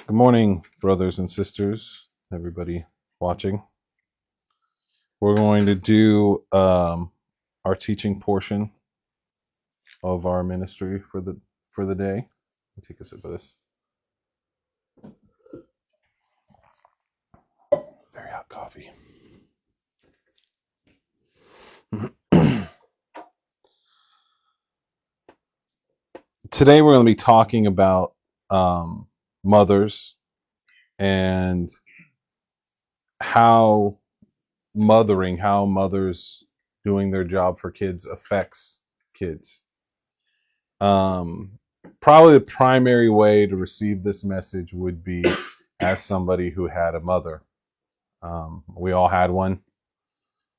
Good morning, brothers and sisters, everybody watching. We're going to do our teaching portion of our ministry for the day. Let me take a sip of this. Very hot coffee. Today we're going to be talking about mothers and how mothers doing their job for kids affects kids. Probably the primary way to receive this message would be as somebody who had a mother. We all had one,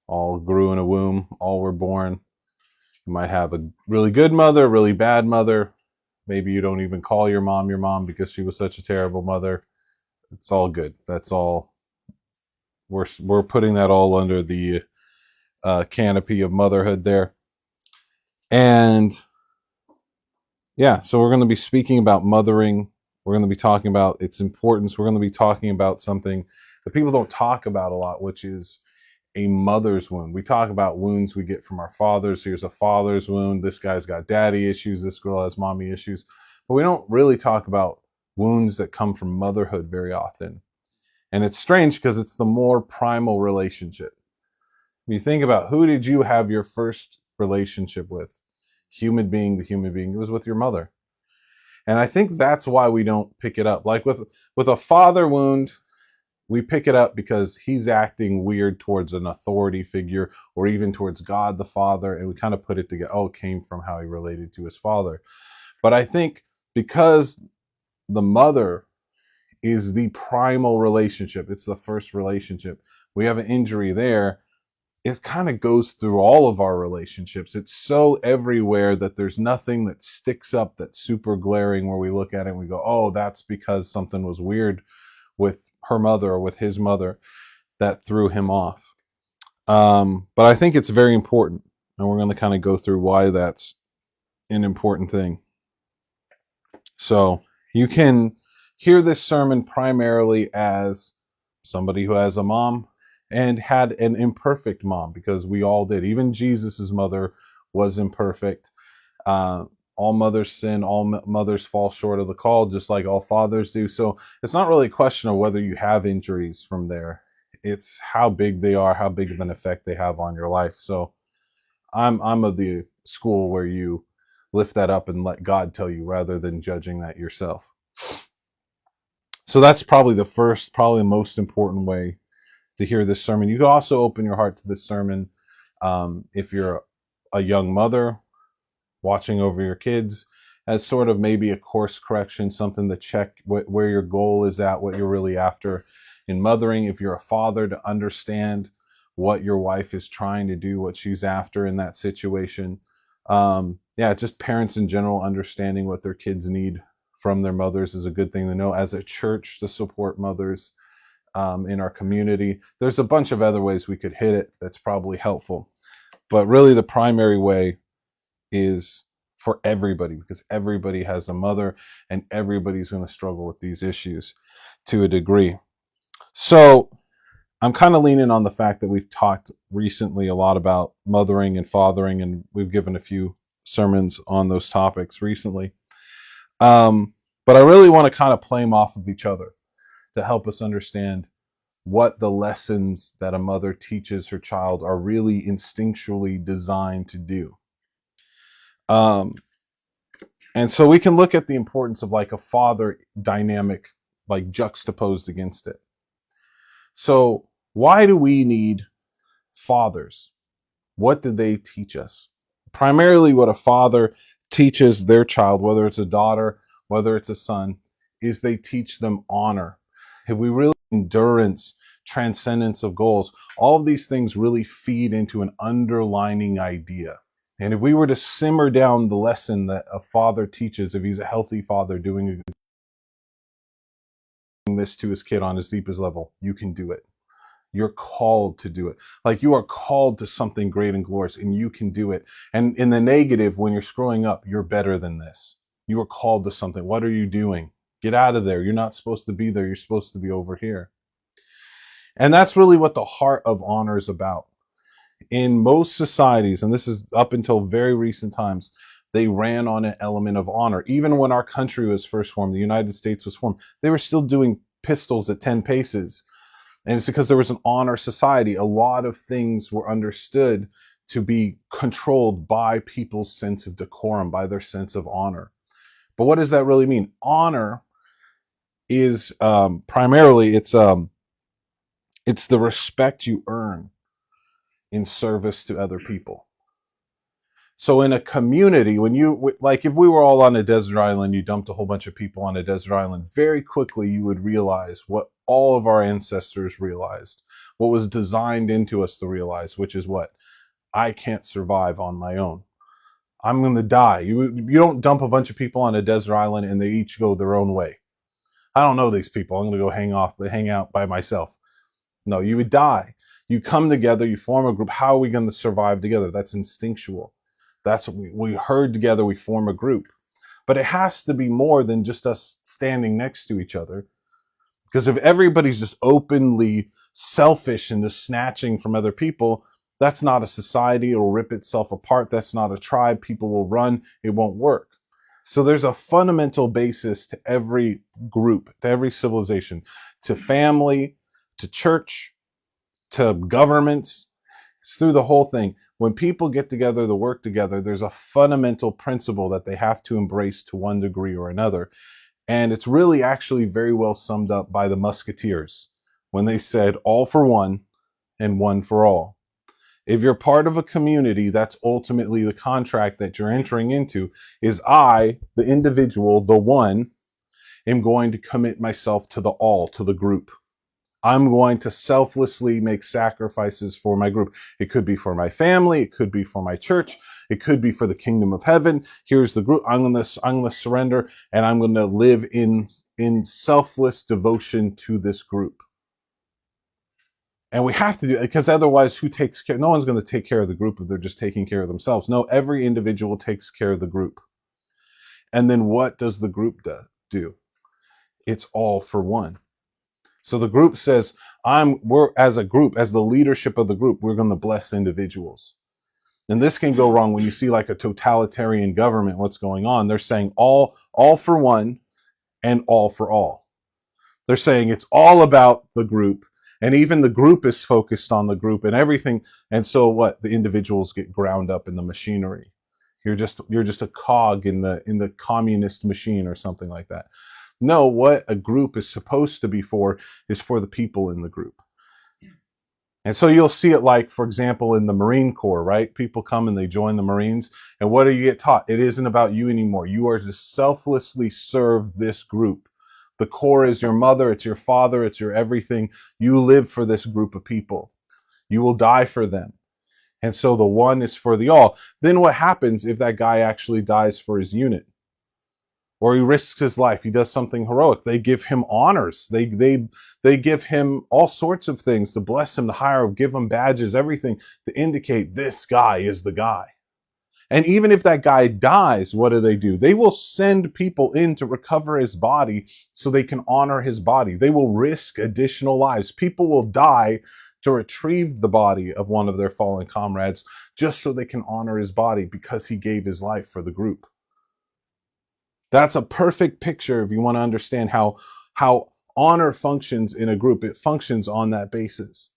all grew in a womb, all were born. You might have a really good mother, a really bad mother. Maybe you don't even call your mom because she was such a terrible mother. It's all good. That's all. We're putting that all under the canopy of motherhood there. And yeah, so we're going to be speaking about mothering. We're going to be talking about its importance. We're going to be talking about something that people don't talk about a lot, which is a mother's wound. We talk about wounds we get from our fathers. Here's a father's wound. This guy's got daddy issues. This girl has mommy issues. But we don't really talk about wounds that come from motherhood very often. And it's strange because it's the more primal relationship. When you think about who did you have your first relationship with? The human being, it was with your mother. And I think that's why we don't pick it up. Like with a father wound, we pick it up because he's acting weird towards an authority figure or even towards God the Father, and we kind of put it together. Oh, it came from how he related to his father. But I think because the mother is the primal relationship, it's the first relationship, we have an injury there. It kind of goes through all of our relationships. It's so everywhere that there's nothing that sticks up that's super glaring where we look at it and we go, oh, that's because something was weird with her mother or with his mother that threw him off. But I think it's very important, and we're going to kind of go through why that's an important thing. So you can hear this sermon primarily as somebody who has a mom and had an imperfect mom, because we all did. Even Jesus's mother was imperfect. All mothers sin, all mothers fall short of the call, just like all fathers do. So it's not really a question of whether you have injuries from there. It's how big they are, how big of an effect they have on your life. So I'm of the school where you lift that up and let God tell you rather than judging that yourself. So that's probably the most important way to hear this sermon. You can also open your heart to this sermon if you're a young mother watching over your kids, as sort of maybe a course correction, something to check where your goal is at, what you're really after in mothering. If you're a father, to understand what your wife is trying to do, what she's after in that situation. Just parents in general understanding what their kids need from their mothers is a good thing to know. As a church, to support mothers in our community. There's a bunch of other ways we could hit it that's probably helpful. But really the primary way is for everybody, because everybody has a mother and everybody's going to struggle with these issues to a degree. So I'm kind of leaning on the fact that we've talked recently a lot about mothering and fathering, and we've given a few sermons on those topics recently. But I really want to kind of play them off of each other to help us understand what the lessons that a mother teaches her child are really instinctually designed to do. And so we can look at the importance of like a father dynamic, like juxtaposed against it. So why do we need fathers? What did they teach us? Primarily what a father teaches their child, whether it's a daughter, whether it's a son, is they teach them honor. If we really endurance, transcendence of goals, all of these things really feed into an underlining idea. And if we were to simmer down the lesson that a father teaches, if he's a healthy father doing this to his kid on his deepest level, you can do it. You're called to do it. Like you are called to something great and glorious, and you can do it. And in the negative, when you're screwing up, you're better than this. You are called to something. What are you doing? Get out of there. You're not supposed to be there. You're supposed to be over here. And that's really what the heart of honor is about. In most societies, and this is up until very recent times, they ran on an element of honor. Even when our country was first formed, the United States was formed, they were still doing pistols at 10 paces. And it's because there was an honor society. A lot of things were understood to be controlled by people's sense of decorum, by their sense of honor. But what does that really mean? Honor is primarily it's the respect you earn in service to other people. So in a community, when you, like if we were all on a desert island, you dumped a whole bunch of people on a desert island, very quickly you would realize what all of our ancestors realized, what was designed into us to realize, which is what? I can't survive on my own. I'm going to die. You don't dump a bunch of people on a desert island and they each go their own way. I don't know these people. I'm going to go hang out by myself. No, you would die. You come together, you form a group. How are we going to survive together? That's instinctual. That's what we herd together, we form a group. But it has to be more than just us standing next to each other. Because if everybody's just openly selfish and just snatching from other people, that's not a society. It will rip itself apart. That's not a tribe. People will run. It won't work. So there's a fundamental basis to every group, to every civilization, to family, to church, to governments. It's through the whole thing. When people get together to work together, there's a fundamental principle that they have to embrace to one degree or another. And it's really actually very well summed up by the Musketeers when they said, all for one and one for all. If you're part of a community, that's ultimately the contract that you're entering into is I, the individual, the one, am going to commit myself to the all, to the group. I'm going to selflessly make sacrifices for my group. It could be for my family. It could be for my church. It could be for the kingdom of heaven. Here's the group. I'm going to surrender and I'm going to live in selfless devotion to this group. And we have to do it because otherwise who takes care? No one's going to take care of the group if they're just taking care of themselves. No, every individual takes care of the group. And then what does the group do? It's all for one. So the group says, we're as a group, as the leadership of the group, we're going to bless individuals. And this can go wrong when you see like a totalitarian government, what's going on. They're saying all for one and all for all. They're saying it's all about the group. And even the group is focused on the group and everything. And so what? The individuals get ground up in the machinery. You're just a cog in the communist machine or something like that. No, what a group is supposed to be for is for the people in the group. And so you'll see it like, for example, in the Marine Corps, right? People come and they join the Marines. And what do you get taught? It isn't about you anymore. You are to selflessly serve this group. The Corps is your mother. It's your father. It's your everything. You live for this group of people. You will die for them. And so the one is for the all. Then what happens if that guy actually dies for his unit? Or he risks his life, he does something heroic. They give him honors. They give him all sorts of things to bless him, to hire him, give him badges, everything to indicate this guy is the guy. And even if that guy dies, what do? They will send people in to recover his body so they can honor his body. They will risk additional lives. People will die to retrieve the body of one of their fallen comrades just so they can honor his body because he gave his life for the group. That's a perfect picture if you want to understand how honor functions in a group. It functions on that basis.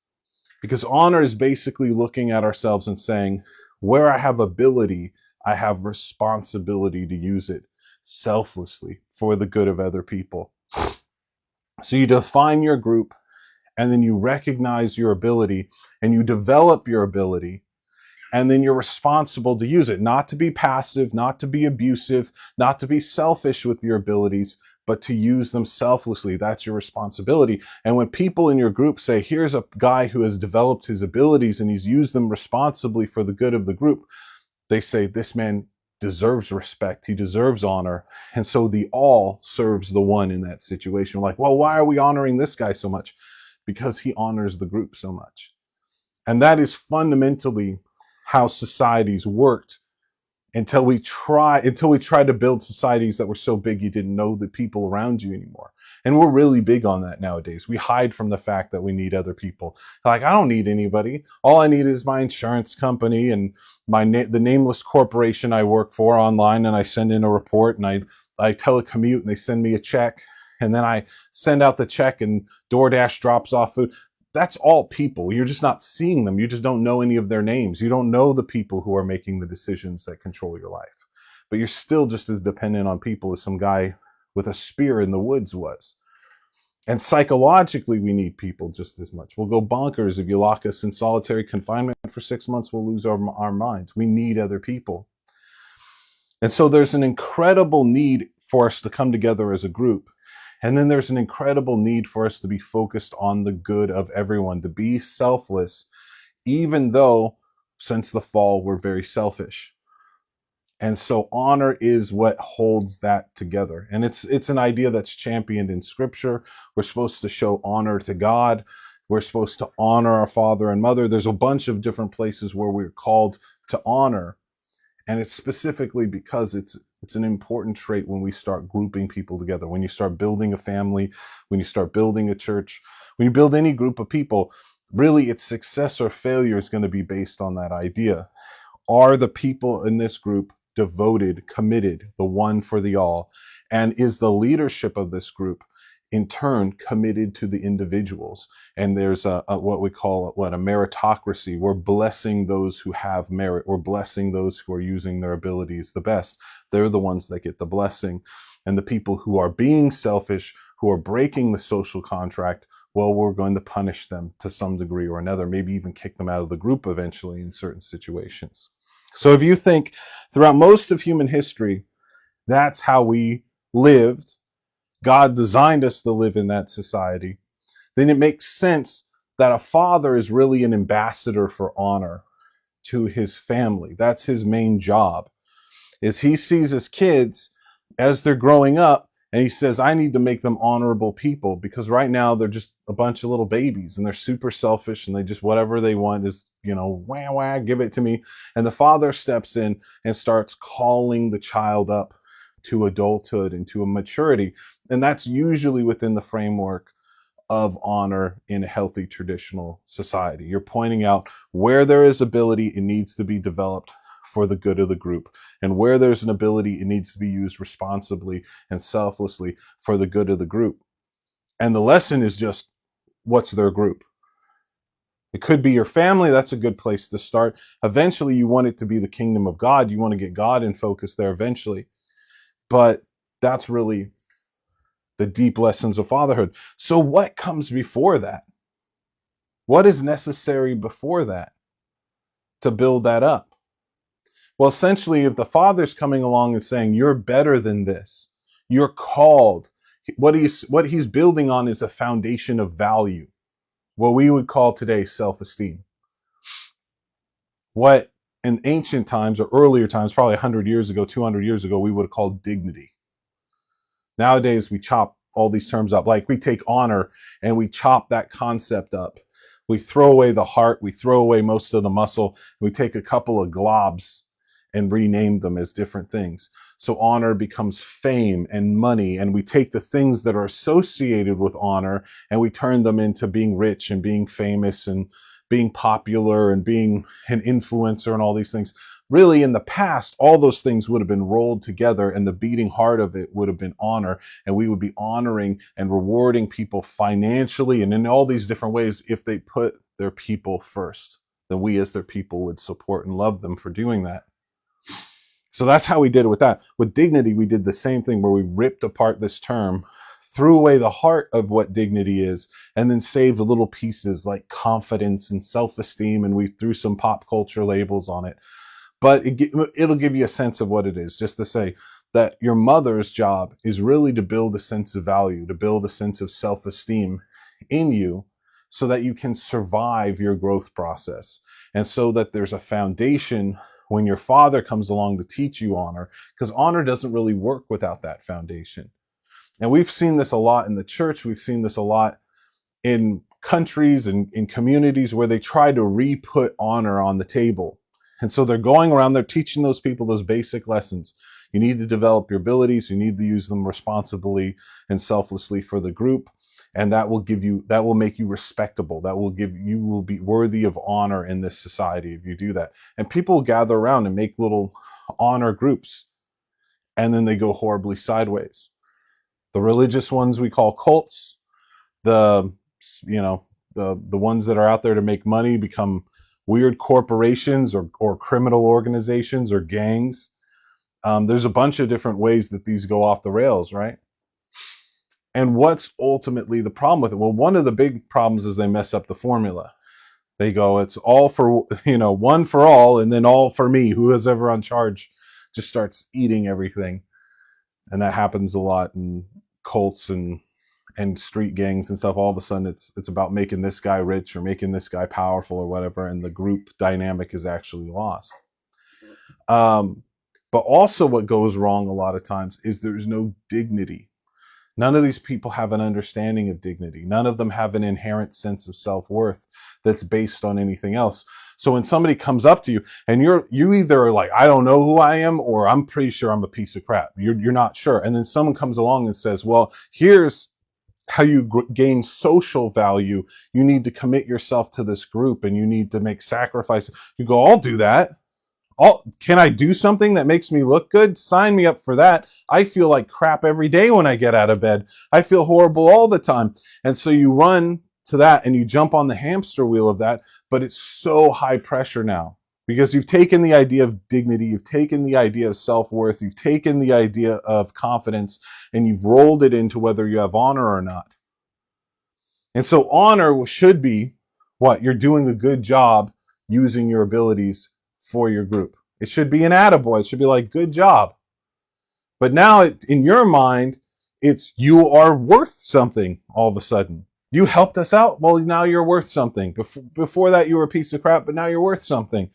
Because honor is basically looking at ourselves and saying, where I have ability, I have responsibility to use it selflessly for the good of other people. So you define your group and then you recognize your ability and you develop your ability. And then you're responsible to use it, not to be passive, not to be abusive, not to be selfish with your abilities, but to use them selflessly. That's your responsibility. And when people in your group say, here's a guy who has developed his abilities and he's used them responsibly for the good of the group, they say, this man deserves respect. He deserves honor. And so the all serves the one in that situation. Like, well, why are we honoring this guy so much? Because he honors the group so much. And that is fundamentally how societies worked until we tried to build societies that were so big you didn't know the people around you anymore. And we're really big on that nowadays. We hide from the fact that we need other people. Like, I don't need anybody. All I need is my insurance company and the nameless corporation I work for online, and I send in a report, and I telecommute, and they send me a check, and then I send out the check, and DoorDash drops off food. That's all people. You're just not seeing them. You just don't know any of their names. You don't know the people who are making the decisions that control your life. But you're still just as dependent on people as some guy with a spear in the woods was. And psychologically, we need people just as much. We'll go bonkers if you lock us in solitary confinement for 6 months. We'll lose our minds. We need other people. And so there's an incredible need for us to come together as a group. And then there's an incredible need for us to be focused on the good of everyone, to be selfless, even though since the fall, we're very selfish. And so honor is what holds that together. And it's an idea that's championed in scripture. We're supposed to show honor to God. We're supposed to honor our father and mother. There's a bunch of different places where we're called to honor. And it's specifically because it's an important trait when we start grouping people together, when you start building a family, when you start building a church, when you build any group of people, really its success or failure is going to be based on that idea. Are the people in this group devoted, committed, the one for the all? And is the leadership of this group in turn committed to the individuals? And there's a what we call a meritocracy. We're blessing those who have merit. We're blessing those who are using their abilities the best. They're the ones that get the blessing. And the people who are being selfish, who are breaking the social contract, well, we're going to punish them to some degree or another, maybe even kick them out of the group eventually in certain situations. So if you think throughout most of human history, that's how we lived, God designed us to live in that society, then it makes sense that a father is really an ambassador for honor to his family. That's his main job, is he sees his kids as they're growing up, and he says, I need to make them honorable people, because right now they're just a bunch of little babies and they're super selfish and they just, whatever they want is, wah, wah, give it to me. And the father steps in and starts calling the child up to adulthood and to a maturity. And that's usually within the framework of honor in a healthy traditional society. You're pointing out where there is ability, it needs to be developed for the good of the group. And where there's an ability, it needs to be used responsibly and selflessly for the good of the group. And the lesson is just, what's their group? It could be your family. That's a good place to start. Eventually, you want it to be the kingdom of God. You want to get God in focus there eventually. But that's really the deep lessons of fatherhood. So what comes before that? What is necessary before that to build that up? Well, essentially, if the father's coming along and saying, you're better than this, you're called, what he's building on is a foundation of value, what we would call today self-esteem. What in ancient times or earlier times, probably 100 years ago, 200 years ago, we would have called dignity. Nowadays, we chop all these terms up. Like we take honor and we chop that concept up. We throw away the heart. We throw away most of the muscle. We take a couple of globs and rename them as different things. So honor becomes fame and money. And we take the things that are associated with honor and we turn them into being rich and being famous and being popular and being an influencer and all these things. Really, in the past, all those things would have been rolled together and the beating heart of it would have been honor. And we would be honoring and rewarding people financially and in all these different ways if they put their people first. Then we as their people would support and love them for doing that. So that's how we did it with that. With dignity, we did the same thing where we ripped apart this term, threw away the heart of what dignity is, and then saved little pieces like confidence and self-esteem, and we threw some pop culture labels on it. But it'll give you a sense of what it is, just to say that your mother's job is really to build a sense of value, to build a sense of self-esteem in you so that you can survive your growth process. And so that there's a foundation when your father comes along to teach you honor, because honor doesn't really work without that foundation. And we've seen this a lot in the church. We've seen this a lot in countries and in communities where they try to re-put honor on the table. And so they're going around, they're teaching those people those basic lessons. You need to develop your abilities, you need to use them responsibly and selflessly for the group. And that will make you respectable. You will be worthy of honor in this society if you do that. And people gather around and make little honor groups. And then they go horribly sideways. The religious ones we call cults. The ones that are out there to make money become weird corporations or criminal organizations or gangs. There's a bunch of different ways that these go off the rails, right? And what's ultimately the problem with it? Well, one of the big problems is they mess up the formula. They go, it's all for, one for all, and then all for me. Who is ever on charge just starts eating everything. And that happens a lot in cults and street gangs and stuff. All of a sudden it's about making this guy rich or making this guy powerful or whatever, and the group dynamic is actually lost. But also what goes wrong a lot of times is there's no dignity. None of these people have an understanding of dignity. None of them have an inherent sense of self-worth that's based on anything else. So when somebody comes up to you and you either are like, I don't know who I am, or I'm pretty sure I'm a piece of crap. You're not sure. And then someone comes along and says, well, here's how you gain social value. You need to commit yourself to this group and you need to make sacrifices. You go, I'll do that. Can I do something that makes me look good? Sign me up for that. I feel like crap every day when I get out of bed. I feel horrible all the time. And so you run to that and you jump on the hamster wheel of that, but it's so high pressure now because you've taken the idea of dignity, you've taken the idea of self-worth, you've taken the idea of confidence, and you've rolled it into whether you have honor or not. And so honor should be what? You're doing a good job using your abilities for your group. It should be an attaboy. It should be like, good job. But now in your mind, it's you are worth something all of a sudden. You helped us out. Well, now you're worth something. Before that, you were a piece of crap, but now you're worth something.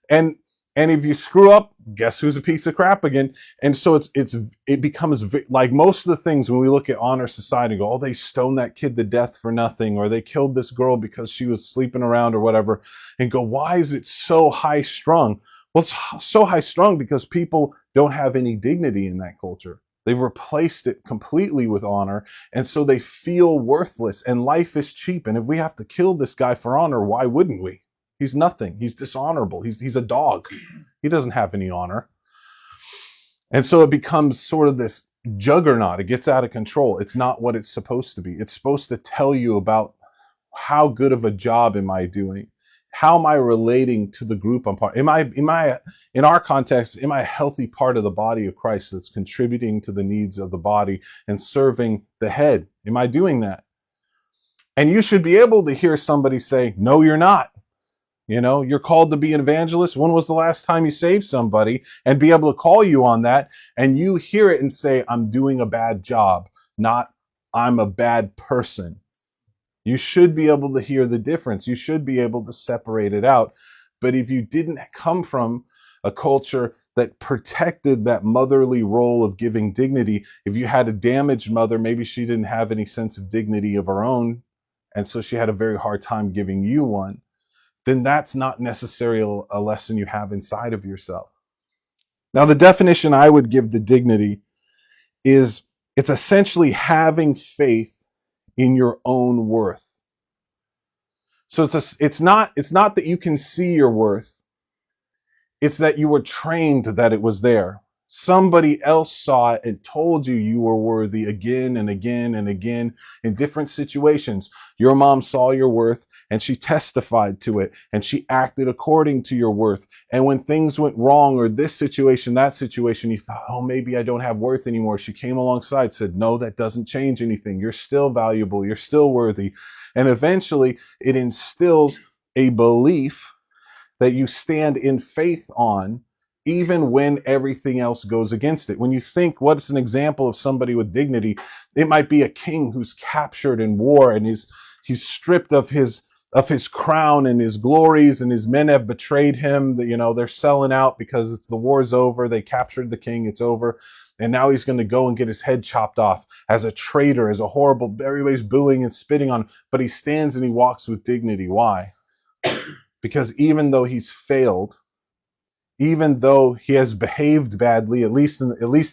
And if you screw up, guess who's a piece of crap again? And so it becomes like most of the things when we look at honor society, go, oh, they stoned that kid to death for nothing, or they killed this girl because she was sleeping around or whatever, and go, why is it so high strung? Well, it's so high strung because people don't have any dignity in that culture. They've replaced it completely with honor, and so they feel worthless, and life is cheap. And if we have to kill this guy for honor, why wouldn't we? He's nothing. He's dishonorable. He's a dog. He doesn't have any honor. And so it becomes sort of this juggernaut. It gets out of control. It's not what it's supposed to be. It's supposed to tell you about how good of a job am I doing? How am I relating to the group I'm part? Am I, in our context, am I a healthy part of the body of Christ that's contributing to the needs of the body and serving the head? Am I doing that? And you should be able to hear somebody say, no, you're not. You're called to be an evangelist. When was the last time you saved somebody? And be able to call you on that. And you hear it and say, I'm doing a bad job, not I'm a bad person. You should be able to hear the difference. You should be able to separate it out. But if you didn't come from a culture that protected that motherly role of giving dignity, if you had a damaged mother, maybe she didn't have any sense of dignity of her own, and so she had a very hard time giving you one, then that's not necessarily a lesson you have inside of yourself. Now, the definition I would give the dignity is it's essentially having faith in your own worth. So it's not that you can see your worth. It's that you were trained that it was there. Somebody else saw it and told you were worthy again and again and again in different situations. Your mom saw your worth and she testified to it and she acted according to your worth. And when things went wrong or this situation, that situation, you thought, oh, maybe I don't have worth anymore. She came alongside, said, no, that doesn't change anything. You're still valuable. You're still worthy. And eventually it instills a belief that you stand in faith on, even when everything else goes against it. When you think, what's an example of somebody with dignity? It might be a king who's captured in war and he's stripped of his crown and his glories, and his men have betrayed him. They're selling out because the war's over. They captured the king. It's over. And now he's going to go and get his head chopped off as a traitor, as a horrible, everybody's booing and spitting on him. But he stands and he walks with dignity. Why? Because even though he's failed, even though he has behaved badly, at least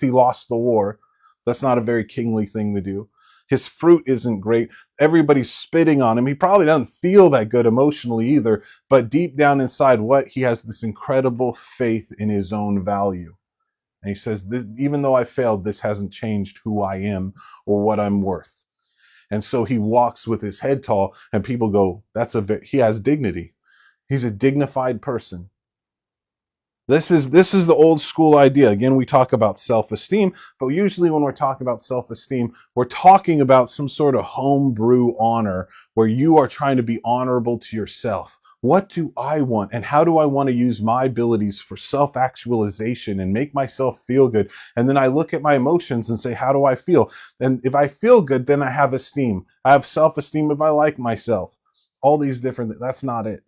he lost the war. That's not a very kingly thing to do. His fruit isn't great. Everybody's spitting on him. He probably doesn't feel that good emotionally either, but deep down inside, he has this incredible faith in his own value. And he says, even though I failed, this hasn't changed who I am or what I'm worth. And so he walks with his head tall, and people go, he has dignity. He's a dignified person. This is the old school idea. Again, we talk about self-esteem, but usually when we're talking about self-esteem, we're talking about some sort of homebrew honor where you are trying to be honorable to yourself. What do I want? And how do I want to use my abilities for self-actualization and make myself feel good? And then I look at my emotions and say, how do I feel? And if I feel good, then I have esteem. I have self-esteem if I like myself. All these different, that's not it.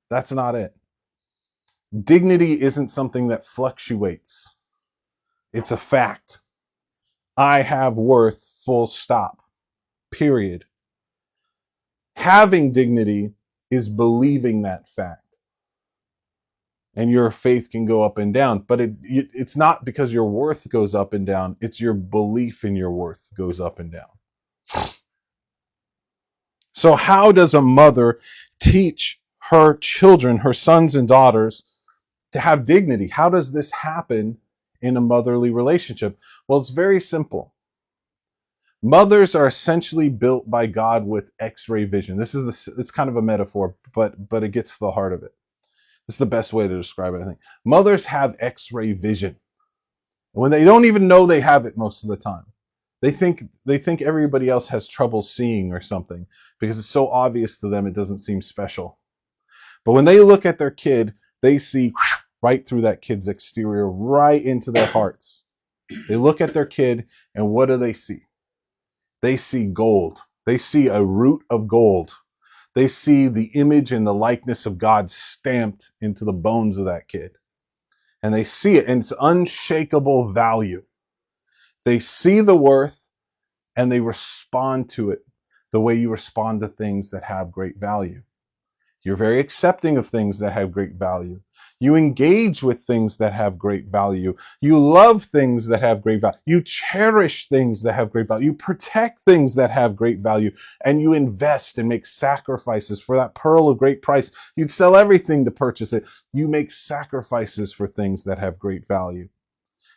That's not it. Dignity isn't something that fluctuates. It's a fact. I have worth, full stop, period. Having dignity is believing that fact. And your faith can go up and down, but it's not because your worth goes up and down. It's your belief in your worth goes up and down. So how does a mother teach her children, her sons and daughters, to have dignity? How does this happen in a motherly relationship? Well, it's very simple. Mothers are essentially built by God with X-ray vision. It's kind of a metaphor, but it gets to the heart of it. This is the best way to describe it, I think. Mothers have X-ray vision. When they don't even know they have it most of the time. They think everybody else has trouble seeing or something because it's so obvious to them it doesn't seem special. But when they look at their kid, they see right through that kid's exterior, right into their hearts. They look at their kid, and what do they see? They see gold. They see a root of gold. They see the image and the likeness of God stamped into the bones of that kid. And they see it, and it's unshakable value. They see the worth, and they respond to it the way you respond to things that have great value. You're very accepting of things that have great value. You engage with things that have great value. You love things that have great value. You cherish things that have great value. You protect things that have great value. And you invest and make sacrifices for that pearl of great price. You'd sell everything to purchase it. You make sacrifices for things that have great value.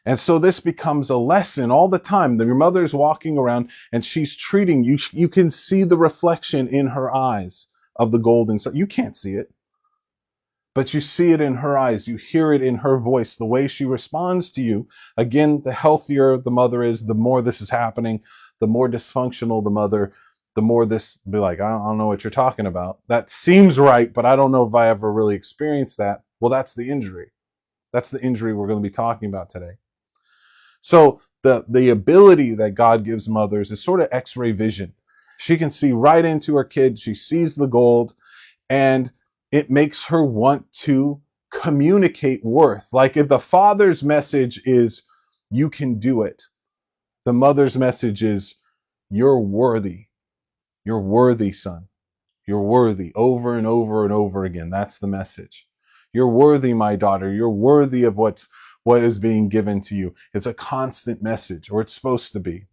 And so this becomes a lesson all the time. Your mother's walking around and she's treating you. You can see the reflection in her eyes of the gold inside. You can't see it, but you see it in her eyes. You hear it in her voice, the way she responds to you. Again, the healthier the mother is, the more this is happening. The more dysfunctional the mother, the more this be like, I don't know what you're talking about. That seems right, but I don't know if I ever really experienced that. Well, that's the injury. That's the injury we're going to be talking about today. So the ability that God gives mothers is sort of X-ray vision. She can see right into her kid. She sees the gold, and it makes her want to communicate worth. Like if the father's message is, you can do it, the mother's message is, you're worthy. You're worthy, son. You're worthy, over and over and over again. That's the message. You're worthy, my daughter. You're worthy of what is being given to you. It's a constant message, or it's supposed to be.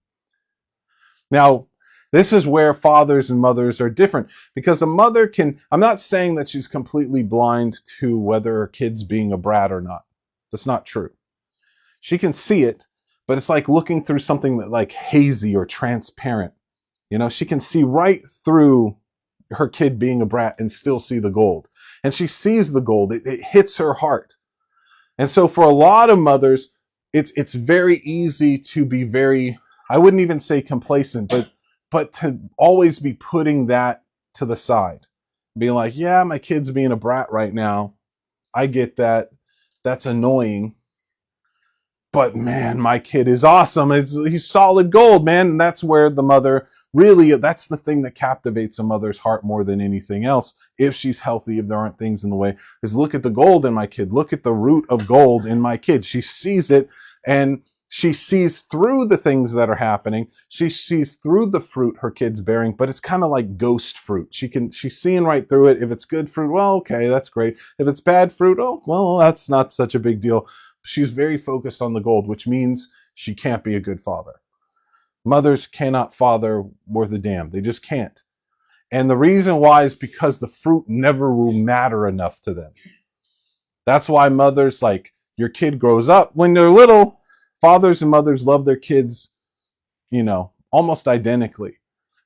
Now, this is where fathers and mothers are different, because a mother I'm not saying that she's completely blind to whether her kid's being a brat or not. That's not true. She can see it, but it's like looking through something that like hazy or transparent. You know, she can see right through her kid being a brat and still see the gold. And she sees the gold. It hits her heart. And so for a lot of mothers, it's very easy to be very, I wouldn't even say complacent, but to always be putting that to the side. Being like, yeah, my kid's being a brat right now. I get that. That's annoying. But man, my kid is awesome. He's solid gold, man. And that's where the mother really, that's the thing that captivates a mother's heart more than anything else. If she's healthy, if there aren't things in the way, is look at the gold in my kid. Look at the root of gold in my kid. She sees it and She sees through the things that are happening. She sees through the fruit her kid's bearing, but it's kind of like ghost fruit. She's seeing right through it. If it's good fruit, well, okay, that's great. If it's bad fruit, oh, well, that's not such a big deal. She's very focused on the gold, which means she can't be a good father. Mothers cannot father worth a damn. They just can't. And the reason why is because the fruit never will matter enough to them. That's why mothers, like, your kid grows up when they're little. Fathers and mothers love their kids, almost identically.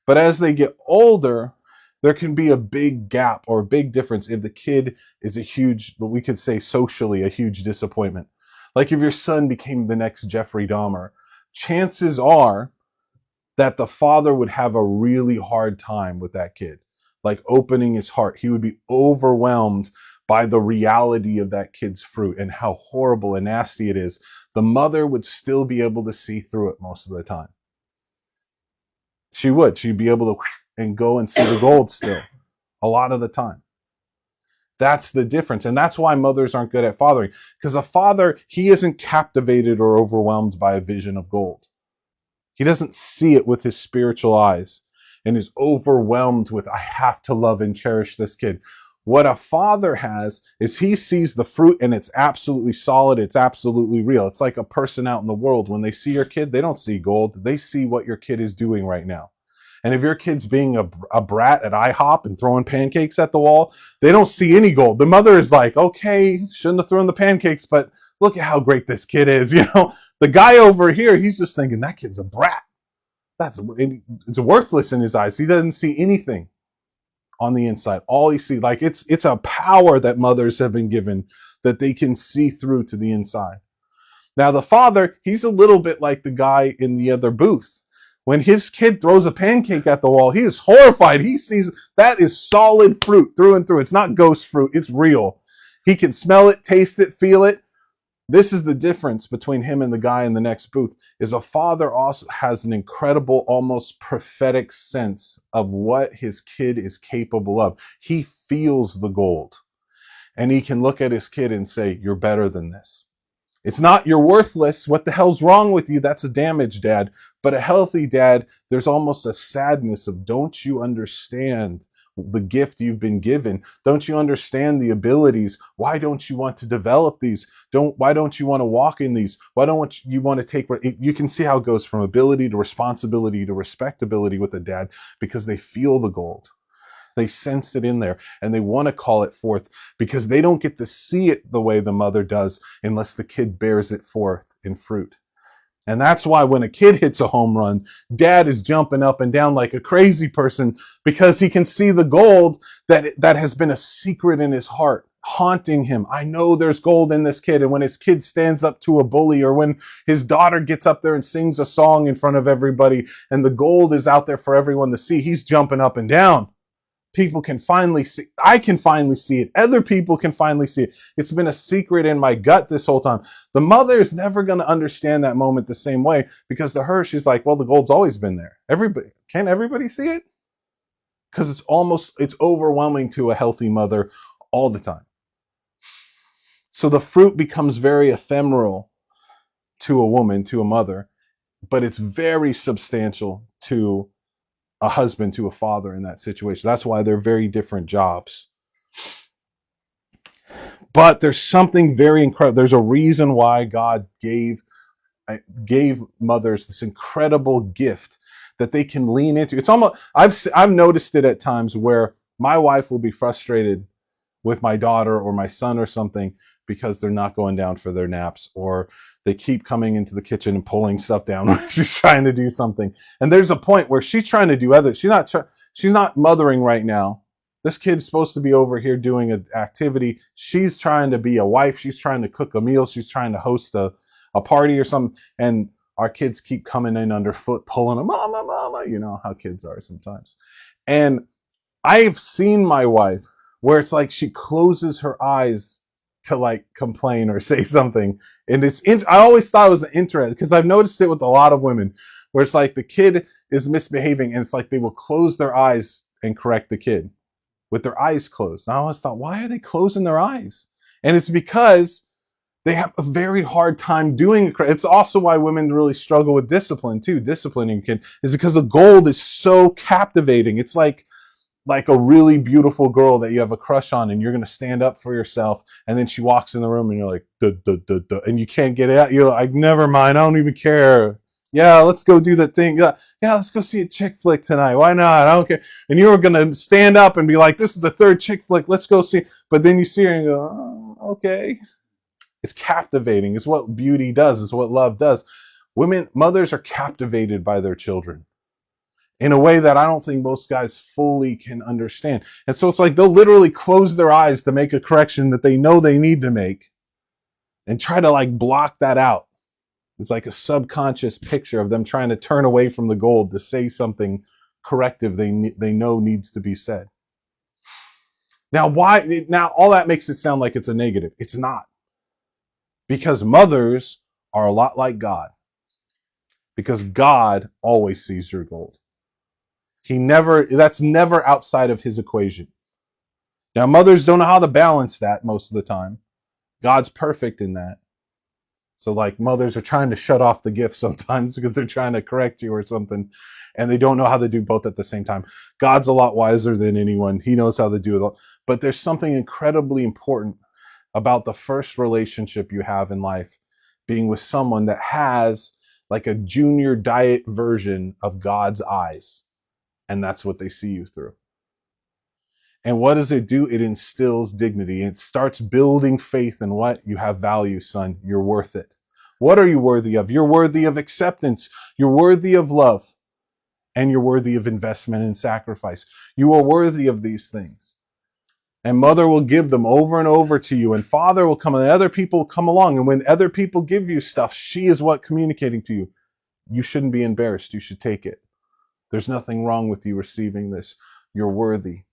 But as they get older, there can be a big gap or a big difference if the kid is a huge, what we could say socially, a huge disappointment. Like if your son became the next Jeffrey Dahmer, chances are that the father would have a really hard time with that kid, like opening his heart. He would be overwhelmed by the reality of that kid's fruit and how horrible and nasty it is. The mother would still be able to see through it most of the time. She'd be able to and go and see the gold still a lot of the time. That's the difference. And that's why mothers aren't good at fathering, because a father, he isn't captivated or overwhelmed by a vision of gold. He doesn't see it with his spiritual eyes and is overwhelmed with, I have to love and cherish this kid. What a father has is he sees the fruit and it's absolutely solid. It's absolutely real. It's like a person out in the world. When they see your kid, they don't see gold. They see what your kid is doing right now. And if your kid's being a brat at IHOP and throwing pancakes at the wall, they don't see any gold. The mother is like, okay, shouldn't have thrown the pancakes, but look at how great this kid is. The guy over here, he's just thinking that kid's a brat. It's worthless in his eyes. He doesn't see anything on the inside. All he sees, like it's a power that mothers have been given that they can see through to the inside. Now the father, he's a little bit like the guy in the other booth. When his kid throws a pancake at the wall, he is horrified. He sees that is solid fruit through and through. It's not ghost fruit. It's real. He can smell it, taste it, feel it. This is the difference between him and the guy in the next booth, is a father also has an incredible, almost prophetic sense of what his kid is capable of. He feels the gold, and he can look at his kid and say, you're better than this. It's not you're worthless. What the hell's wrong with you? That's a damaged dad. But a healthy dad, there's almost a sadness of, don't you understand the gift you've been given? Don't you understand the abilities? Why don't you want to develop these? Why don't you want to walk in these? Why don't you want to take? You can see how it goes from ability to responsibility to respectability with a dad, because they feel the gold. They sense it in there and they want to call it forth, because they don't get to see it the way the mother does unless the kid bears it forth in fruit. And that's why when a kid hits a home run, dad is jumping up and down like a crazy person, because he can see the gold that has been a secret in his heart, haunting him. I know there's gold in this kid. And when his kid stands up to a bully, or when his daughter gets up there and sings a song in front of everybody and the gold is out there for everyone to see, he's jumping up and down. People can finally see. I can finally see it. Other people can finally see it. It's been a secret in my gut this whole time. The mother is never going to understand that moment the same way, because to her, she's like, well, the gold's always been there. Can everybody see it? Because it's overwhelming to a healthy mother all the time. So the fruit becomes very ephemeral to a woman, to a mother, but it's very substantial to a husband, to a father in that situation. That's why they're very different jobs. But there's something very incredible. There's a reason why God gave mothers this incredible gift that they can lean into. It's almost, I've noticed it at times where my wife will be frustrated with my daughter or my son or something because they're not going down for their naps, or they keep coming into the kitchen and pulling stuff down when she's trying to do something. And there's a point where she's trying to do other. She's not mothering right now. This kid's supposed to be over here doing an activity. She's trying to be a wife. She's trying to cook a meal. She's trying to host a party or something. And our kids keep coming in underfoot, pulling them, mama, mama. You know how kids are sometimes. And I've seen my wife where it's like she closes her eyes to like complain or say something. And I always thought it was interesting, because I've noticed it with a lot of women, where it's like the kid is misbehaving and it's like they will close their eyes and correct the kid with their eyes closed. And I always thought, why are they closing their eyes? And it's because They have a very hard time doing it. It's also why women really struggle with discipline too. Disciplining kid is because the gold is so captivating. It's like a really beautiful girl that you have a crush on, and you're gonna stand up for yourself, and then she walks in the room, and you're like, duh, duh, duh, duh, and you can't get it out. You're like, never mind, I don't even care. Yeah, let's go do that thing. Yeah, let's go see a chick flick tonight. Why not? I don't care. And you were gonna stand up and be like, this is the third chick flick. Let's go see. But then you see her and you go, oh, okay. It's captivating. It's what beauty does. It's what love does. Mothers are captivated by their children in a way that I don't think most guys fully can understand. And so it's like they'll literally close their eyes to make a correction that they know they need to make and try to like block that out. It's like a subconscious picture of them trying to turn away from the gold to say something corrective they know needs to be said. Now, why? Now, all that makes it sound like it's a negative. It's not. Because mothers are a lot like God. Because God always sees your gold. That's never outside of his equation. Now, mothers don't know how to balance that most of the time. God's perfect in that. So like mothers are trying to shut off the gift sometimes because they're trying to correct you or something, and they don't know how to do both at the same time. God's a lot wiser than anyone. He knows how to do it. But there's something incredibly important about the first relationship you have in life being with someone that has like a junior diet version of God's eyes. And that's what they see you through. And what does it do? It instills dignity. It starts building faith in what? You have value, son. You're worth it. What are you worthy of? You're worthy of acceptance. You're worthy of love. And you're worthy of investment and sacrifice. You are worthy of these things. And mother will give them over and over to you. And father will come and other people will come along. And when other people give you stuff, she is what communicating to you. You shouldn't be embarrassed. You should take it. There's nothing wrong with you receiving this. You're worthy.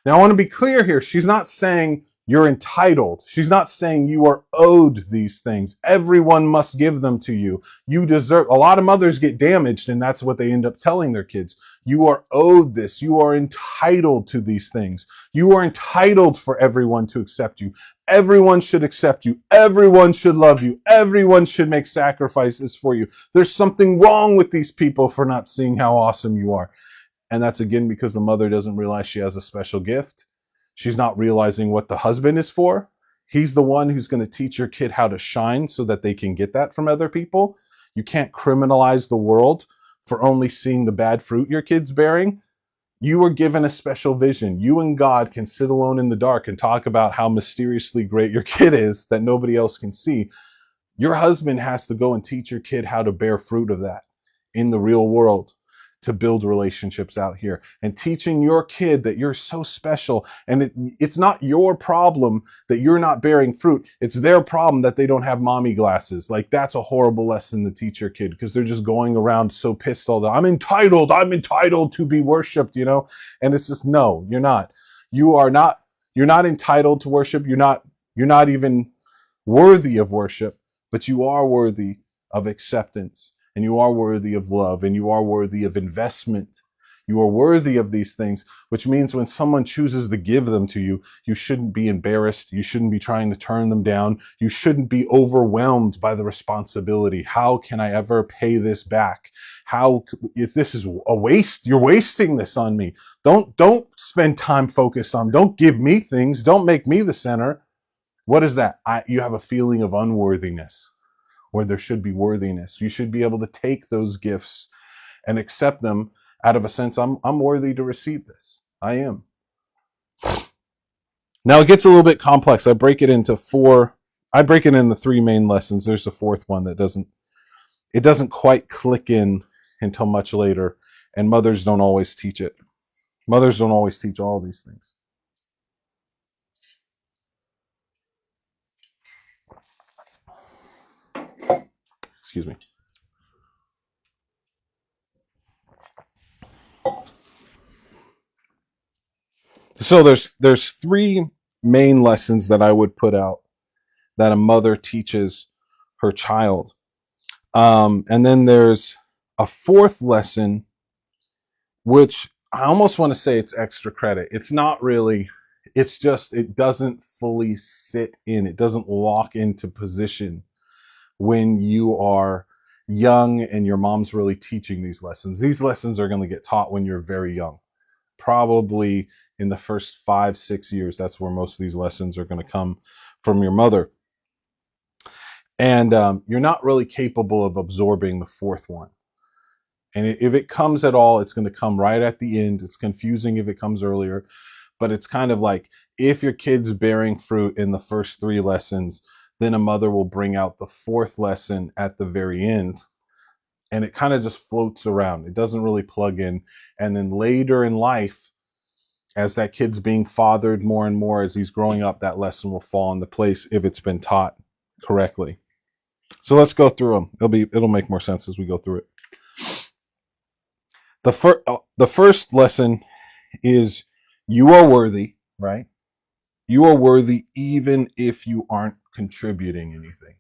Now, I want to be clear here. She's not saying you're entitled. She's not saying you are owed these things. Everyone must give them to you. You deserve. A lot of mothers get damaged, and that's what they end up telling their kids. You are owed this. You are entitled to these things. You are entitled for everyone to accept you. Everyone should accept you. Everyone should love you. Everyone should make sacrifices for you. There's something wrong with these people for not seeing how awesome you are. And that's again because the mother doesn't realize she has a special gift. She's not realizing what the husband is for. He's the one who's going to teach your kid how to shine so that they can get that from other people. You can't criminalize the world for only seeing the bad fruit your kid's bearing. You were given a special vision. You and God can sit alone in the dark and talk about how mysteriously great your kid is that nobody else can see. Your husband has to go and teach your kid how to bear fruit of that in the real world, to build relationships out here, and teaching your kid that you're so special. And it's not your problem that you're not bearing fruit. It's their problem that they don't have mommy glasses. Like, that's a horrible lesson to teach your kid, because they're just going around so pissed all the time. I'm entitled to be worshiped, you know? And it's just, no, you're not. You're not entitled to worship. You're not even worthy of worship, but you are worthy of acceptance. And you are worthy of love, and you are worthy of investment. You are worthy of these things, which means when someone chooses to give them to you, you shouldn't be embarrassed. You shouldn't be trying to turn them down. You shouldn't be overwhelmed by the responsibility. How can I ever pay this back? If this is a waste, you're wasting this on me. Don't spend time focused on, don't give me things. Don't make me the center. What is that? You have a feeling of unworthiness, where there should be worthiness. You should be able to take those gifts and accept them out of a sense, I'm worthy to receive this. I am. Now it gets a little bit complex. I break it into three main lessons. There's a fourth one that doesn't quite click in until much later, and mothers don't always teach it. Mothers don't always teach all these things. Excuse me. So there's three main lessons that I would put out that a mother teaches her child. And then there's a fourth lesson, which I almost want to say it's extra credit. It's not really. It's just, it doesn't fully sit in, it doesn't lock into position when you are young and your mom's really teaching these lessons. These lessons are going to get taught when you're very young, probably in the first 5-6 years. That's where most of these lessons are going to come from your mother. And you're not really capable of absorbing the fourth one. And if it comes at all, it's going to come right at the end. It's confusing if it comes earlier, but it's kind of like if your kid's bearing fruit in the first 3 lessons, then a mother will bring out the 4th lesson at the very end. And it kind of just floats around. It doesn't really plug in. And then later in life, as that kid's being fathered more and more, as he's growing up, that lesson will fall into place if it's been taught correctly. So let's go through them. It'll make more sense as we go through it. The first lesson is you are worthy, right? You are worthy even if you aren't contributing anything.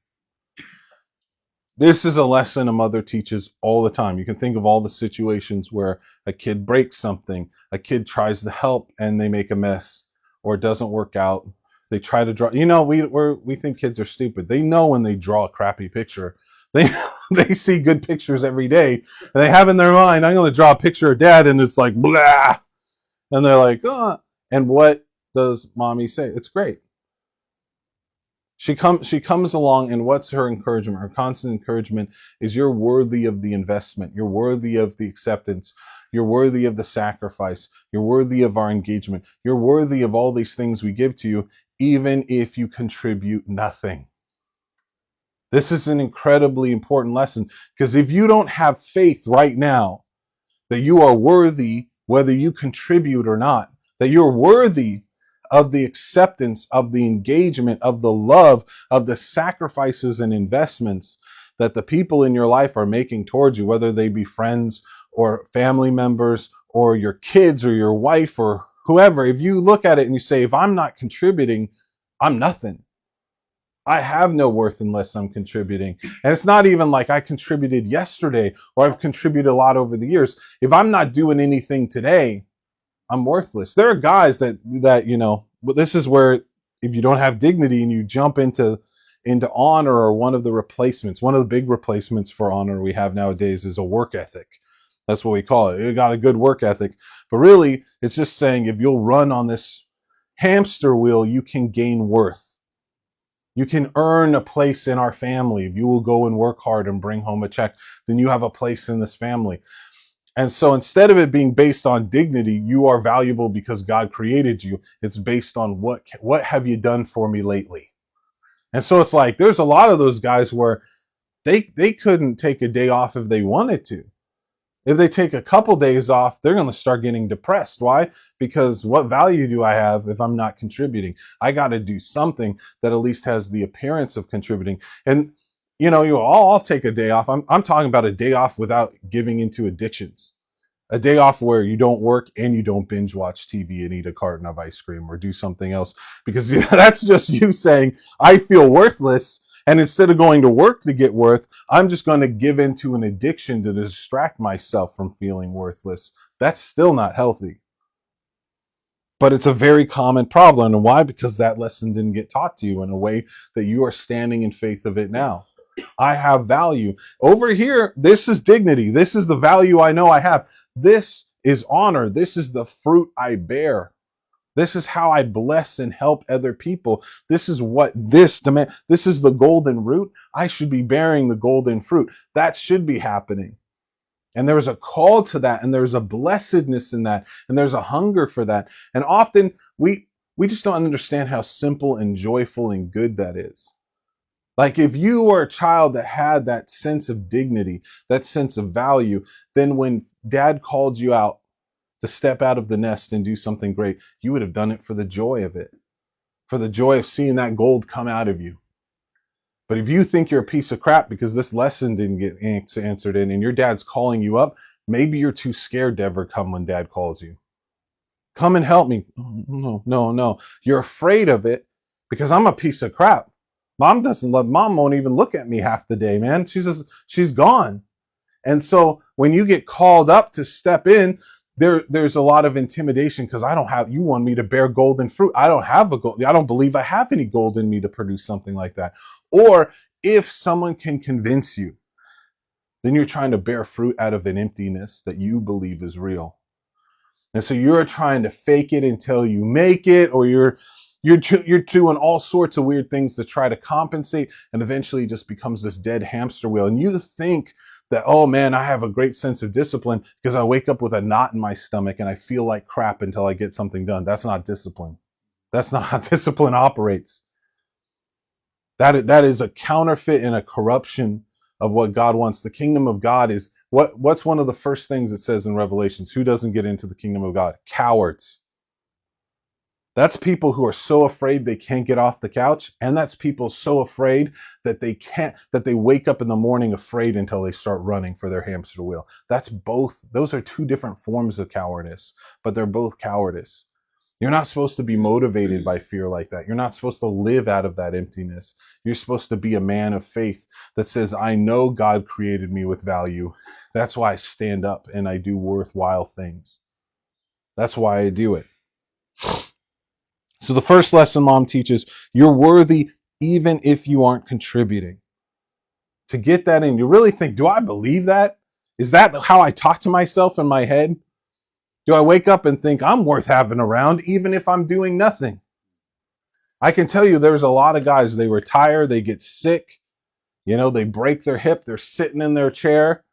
This is a lesson a mother teaches all the time. You can think of all the situations where a kid breaks something, a kid tries to help and they make a mess, or it doesn't work out. They try to draw. We think kids are stupid. They know when they draw a crappy picture. They see good pictures every day, and they have in their mind, I'm going to draw a picture of dad, and it's like blah, and they're like, oh. And what does mommy say? It's great. She comes along, and what's her encouragement? Her constant encouragement is you're worthy of the investment. You're worthy of the acceptance. You're worthy of the sacrifice. You're worthy of our engagement. You're worthy of all these things we give to you, even if you contribute nothing. This is an incredibly important lesson, because if you don't have faith right now that you are worthy, whether you contribute or not, that you're worthy of the acceptance, of the engagement, of the love, of the sacrifices and investments that the people in your life are making towards you, whether they be friends or family members or your kids or your wife or whoever, if you look at it and you say, if I'm not contributing, I'm nothing. I have no worth unless I'm contributing. And it's not even like I contributed yesterday or I've contributed a lot over the years. If I'm not doing anything today, I'm worthless. There are guys that but this is where if you don't have dignity and you jump into honor, or one of the big replacements for honor we have nowadays is a work ethic. That's what we call it. You got a good work ethic. But really, it's just saying if you'll run on this hamster wheel, you can gain worth. You can earn a place in our family. If you will go and work hard and bring home a check, then you have a place in this family. And so instead of it being based on dignity, you are valuable because God created you. It's based on what have you done for me lately? And so it's like there's a lot of those guys where they couldn't take a day off if they wanted to. If they take a couple days off, they're going to start getting depressed. Why? Because what value do I have if I'm not contributing? I got to do something that at least has the appearance of contributing. And I'll take a day off. I'm talking about a day off without giving into addictions. A day off where you don't work and you don't binge watch TV and eat a carton of ice cream or do something else, because that's just you saying, I feel worthless. And instead of going to work to get worth, I'm just going to give into an addiction to distract myself from feeling worthless. That's still not healthy. But it's a very common problem. And why? Because that lesson didn't get taught to you in a way that you are standing in faith of it now. I have value. Over here, this is dignity. This is the value I know I have. This is honor. This is the fruit I bear. This is how I bless and help other people. This is what this demand. This is the golden root. I should be bearing the golden fruit. That should be happening. And there's a call to that, and there's a blessedness in that, and there's a hunger for that. And often we just don't understand how simple and joyful and good that is. Like if you were a child that had that sense of dignity, that sense of value, then when dad called you out to step out of the nest and do something great, you would have done it for the joy of it, for the joy of seeing that gold come out of you. But if you think you're a piece of crap because this lesson didn't get answered in and your dad's calling you up, maybe you're too scared to ever come when dad calls you. Come and help me. No. You're afraid of it because I'm a piece of crap. Mom won't even look at me half the day, man. She's gone. And so when you get called up to step in, there's a lot of intimidation because you want me to bear golden fruit. I don't believe I have any gold in me to produce something like that. Or if someone can convince you, then you're trying to bear fruit out of an emptiness that you believe is real. And so you're trying to fake it until you make it, or you're doing all sorts of weird things to try to compensate, and eventually it just becomes this dead hamster wheel. And you think that, oh man, I have a great sense of discipline because I wake up with a knot in my stomach and I feel like crap until I get something done. That's not discipline. That's not how discipline operates. That is a counterfeit and a corruption of what God wants. The kingdom of God is what's one of the first things it says in Revelations? Who doesn't get into the kingdom of God? Cowards. That's people who are so afraid they can't get off the couch, and that's people so afraid that they wake up in the morning afraid until they start running for their hamster wheel. Those are two different forms of cowardice, but they're both cowardice. You're not supposed to be motivated by fear like that. You're not supposed to live out of that emptiness. You're supposed to be a man of faith that says, I know God created me with value. That's why I stand up and I do worthwhile things. That's why I do it. So the first lesson Mom teaches, you're worthy even if you aren't contributing. To get that in, you really think, do I believe that? Is that how I talk to myself in my head? Do I wake up and think I'm worth having around even if I'm doing nothing? I can tell you there's a lot of guys, they retire, they get sick, they break their hip, they're sitting in their chair,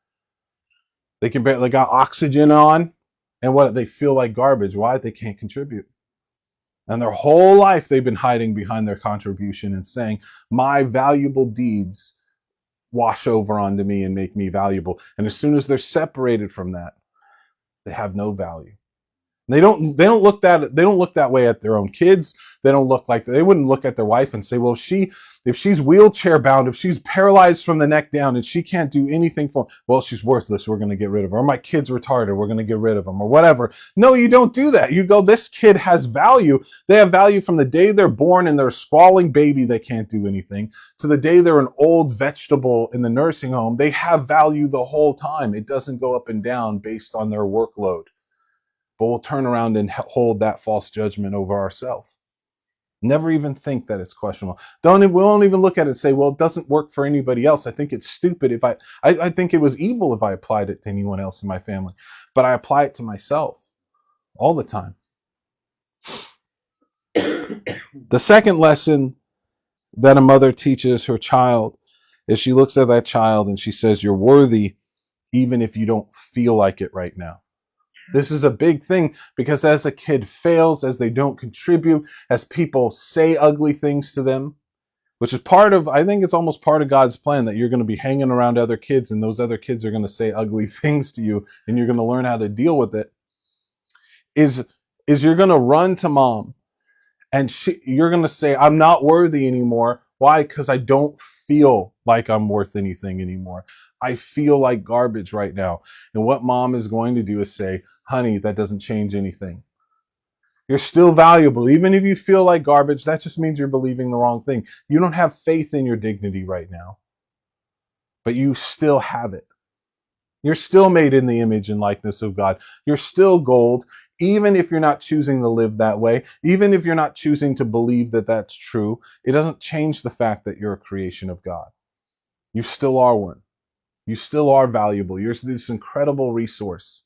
they got oxygen on, and they feel like garbage. Why? They can't contribute. And their whole life they've been hiding behind their contribution and saying, my valuable deeds wash over onto me and make me valuable. And as soon as they're separated from that, they have no value. They don't look that way at their own kids. They wouldn't look at their wife and say, well, if she's wheelchair bound, if she's paralyzed from the neck down and she can't do anything well, she's worthless. We're going to get rid of her. Or my kid's retarded. We're going to get rid of them, or whatever. No, you don't do that. You go, this kid has value. They have value from the day they're born and they're a sprawling baby that can't do anything to the day they're an old vegetable in the nursing home. They have value the whole time. It doesn't go up and down based on their workload. But we'll turn around and hold that false judgment over ourselves. Never even think that it's questionable. We won't even look at it and say, well, it doesn't work for anybody else. I think it's stupid if I think it was evil if I applied it to anyone else in my family. But I apply it to myself all the time. The second lesson that a mother teaches her child is she looks at that child and she says, you're worthy even if you don't feel like it right now. This is a big thing because as a kid fails, as they don't contribute, as people say ugly things to them, which is I think it's almost part of God's plan that you're going to be hanging around other kids and those other kids are going to say ugly things to you and you're going to learn how to deal with it, is you're going to run to mom and you're going to say, I'm not worthy anymore. Why? Because I don't feel like I'm worth anything anymore. I feel like garbage right now. And what mom is going to do is say, honey, that doesn't change anything. You're still valuable. Even if you feel like garbage, that just means you're believing the wrong thing. You don't have faith in your dignity right now, but you still have it. You're still made in the image and likeness of God. You're still gold, even if you're not choosing to live that way, even if you're not choosing to believe that that's true. It doesn't change the fact that you're a creation of God. You still are one. You still are valuable. You're this incredible resource.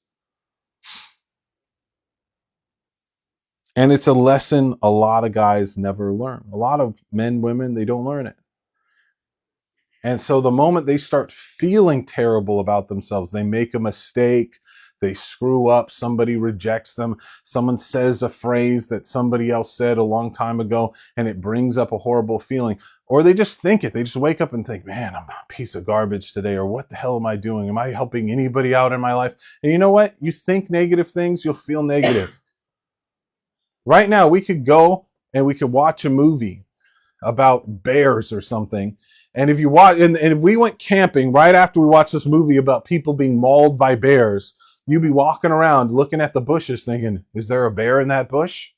And it's a lesson a lot of guys never learn. A lot of men, women, they don't learn it. And so the moment they start feeling terrible about themselves, they make a mistake, they screw up, somebody rejects them, someone says a phrase that somebody else said a long time ago, and it brings up a horrible feeling. Or they just think it. They just wake up and think, man, I'm a piece of garbage today. Or what the hell am I doing? Am I helping anybody out in my life? And you know what? You think negative things, you'll feel negative. Right now, we could go and we could watch a movie about bears or something. And if you watch, and if we went camping right after we watched this movie about people being mauled by bears, you'd be walking around looking at the bushes thinking, is there a bear in that bush?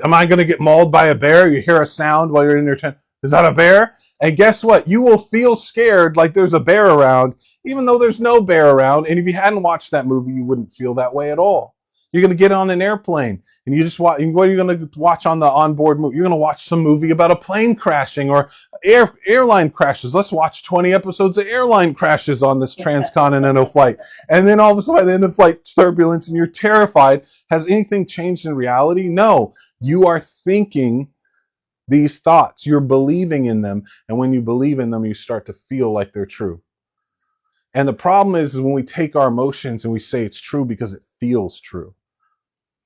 Am I going to get mauled by a bear? You hear a sound while you're in your tent. Is that a bear? And guess what? You will feel scared like there's a bear around, even though there's no bear around. And if you hadn't watched that movie, you wouldn't feel that way at all. You're going to get on an airplane and you just watch. What are you going to watch on the onboard movie? You're going to watch some movie about a plane crashing or airline crashes. Let's watch 20 episodes of airline crashes on this transcontinental flight. And then all of a sudden, then the flight's turbulence and you're terrified. Has anything changed in reality? No. You are thinking these thoughts. You're believing in them. And when you believe in them, you start to feel like they're true. And the problem is when we take our emotions and we say it's true because it feels true.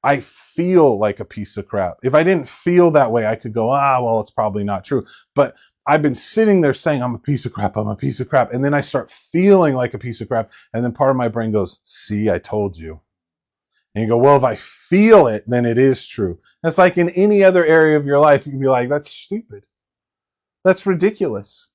I feel like a piece of crap. If I didn't feel that way, I could go, well, it's probably not true. But I've been sitting there saying, I'm a piece of crap, I'm a piece of crap. And then I start feeling like a piece of crap. And then part of my brain goes, see, I told you. And you go, well, if I feel it, then it is true. It's like in any other area of your life, you can be like, that's stupid. That's ridiculous.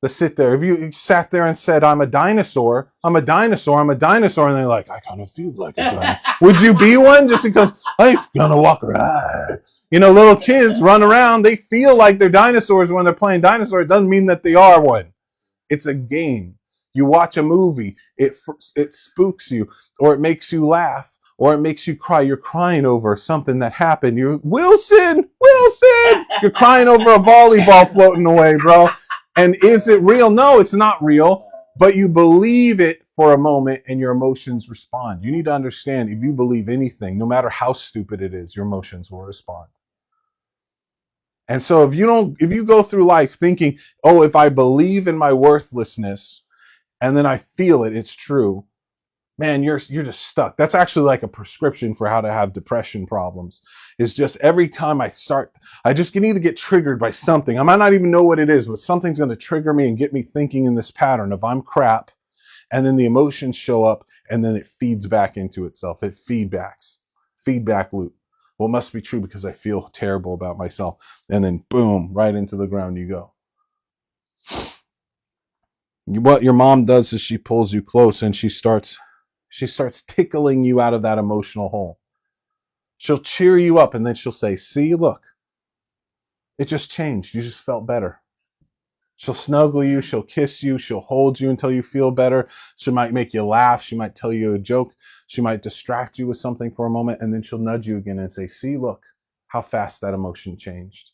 To sit there. If you sat there and said, I'm a dinosaur, I'm a dinosaur, I'm a dinosaur, and they're like, I kind of feel like a dinosaur. Would you be one just because I'm gonna walk around? You know, little kids run around, they feel like they're dinosaurs when they're playing dinosaur. It doesn't mean that they are one. It's a game. You watch a movie, it spooks you, or it makes you laugh, or it makes you cry. You're crying over something that happened. You're, Wilson! You're crying over a volleyball floating away, bro. And is it real? No, it's not real, but you believe it for a moment and your emotions respond. You need to understand, if you believe anything, no matter how stupid it is, your emotions will respond. And so if you go through life thinking, oh, if I believe in my worthlessness and then I feel it, it's true, man, you're just stuck. That's actually like a prescription for how to have depression problems. It's just every time I just need to get triggered by something. I might not even know what it is, but something's going to trigger me and get me thinking in this pattern of I'm crap. And then the emotions show up and then it feeds back into itself. It feedback loop. Well, it must be true because I feel terrible about myself. And then boom, right into the ground you go. What your mom does is she pulls you close and she starts tickling you out of that emotional hole. She'll cheer you up and then she'll say, see, look, it just changed. You just felt better. She'll snuggle you. She'll kiss you. She'll hold you until you feel better. She might make you laugh. She might tell you a joke. She might distract you with something for a moment and then she'll nudge you again and say, see, look how fast that emotion changed.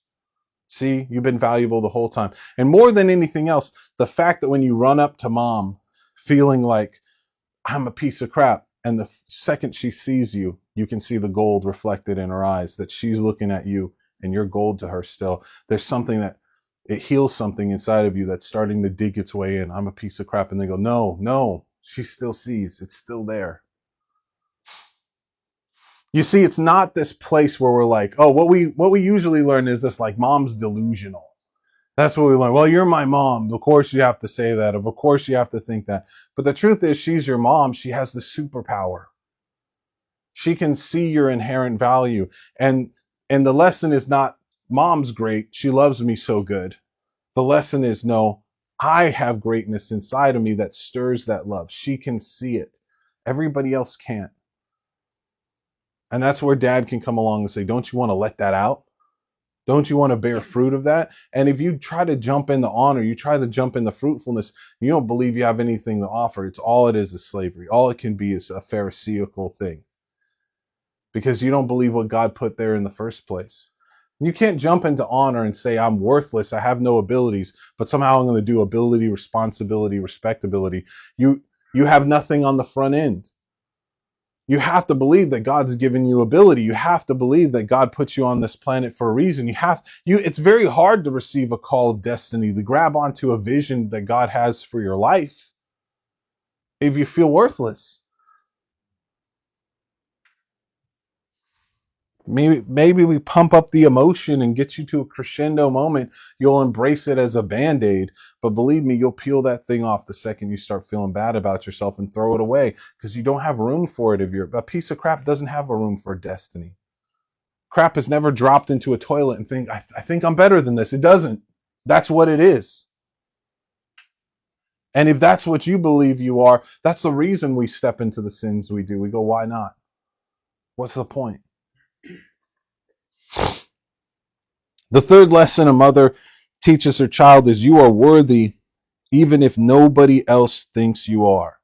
See, you've been valuable the whole time. And more than anything else, the fact that when you run up to mom feeling like I'm a piece of crap, and the second she sees you, you can see the gold reflected in her eyes, that she's looking at you and you're gold to her still. There's something that it heals something inside of you that's starting to dig its way in. I'm a piece of crap. And they go, no, she still sees. It's still there. You see, it's not this place where we're like, oh, what we usually learn is this, like, mom's delusional. That's what we learn. Well, you're my mom. Of course you have to say that. Of course you have to think that. But the truth is, she's your mom. She has the superpower. She can see your inherent value. And the lesson is not, mom's great. She loves me so good. The lesson is, no, I have greatness inside of me that stirs that love. She can see it. Everybody else can't. And that's where dad can come along and say, don't you want to let that out? Don't you want to bear fruit of that? And if you try to jump in the honor, you try to jump in the fruitfulness, you don't believe you have anything to offer. It's all it is slavery. All it can be is a pharisaical thing. Because you don't believe what God put there in the first place. You can't jump into honor and say, I'm worthless, I have no abilities, but somehow I'm going to do ability, responsibility, respectability. You have nothing on the front end. You have to believe that God's given you ability. You have to believe that God put you on this planet for a reason. It's very hard to receive a call of destiny, to grab onto a vision that God has for your life if you feel worthless. Maybe we pump up the emotion and get you to a crescendo moment. You'll embrace it as a Band-Aid, but believe me, you'll peel that thing off the second you start feeling bad about yourself and throw it away because you don't have room for it. A piece of crap doesn't have a room for destiny. Crap is never dropped into a toilet and think, I think I'm better than this. It doesn't. That's what it is. And if that's what you believe you are, that's the reason we step into the sins we do. We go, why not? What's the point? The third lesson a mother teaches her child is you are worthy even if nobody else thinks you are.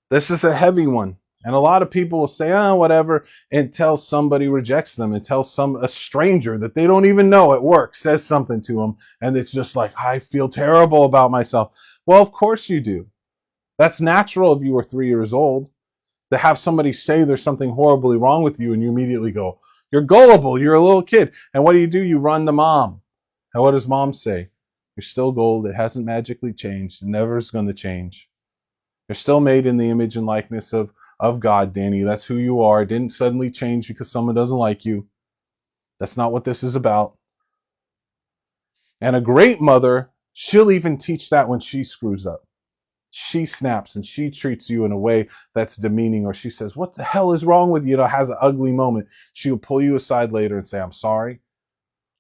This is a heavy one. And a lot of people will say, oh, whatever, until somebody rejects them, until a stranger that they don't even know at work says something to them. And it's just like, I feel terrible about myself. Well, of course you do. That's natural if you were 3 years old, to have somebody say there's something horribly wrong with you and you immediately go, you're gullible, you're a little kid. And what do? You run to mom. And what does mom say? You're still gold. It hasn't magically changed. It never is going to change. You're still made in the image and likeness of God, Danny. That's who you are. It didn't suddenly change because someone doesn't like you. That's not what this is about. And a great mother, she'll even teach that when she screws up. She snaps and she treats you in a way that's demeaning, or she says, what the hell is wrong with you? Has an ugly moment. She'll pull you aside later and say, I'm sorry.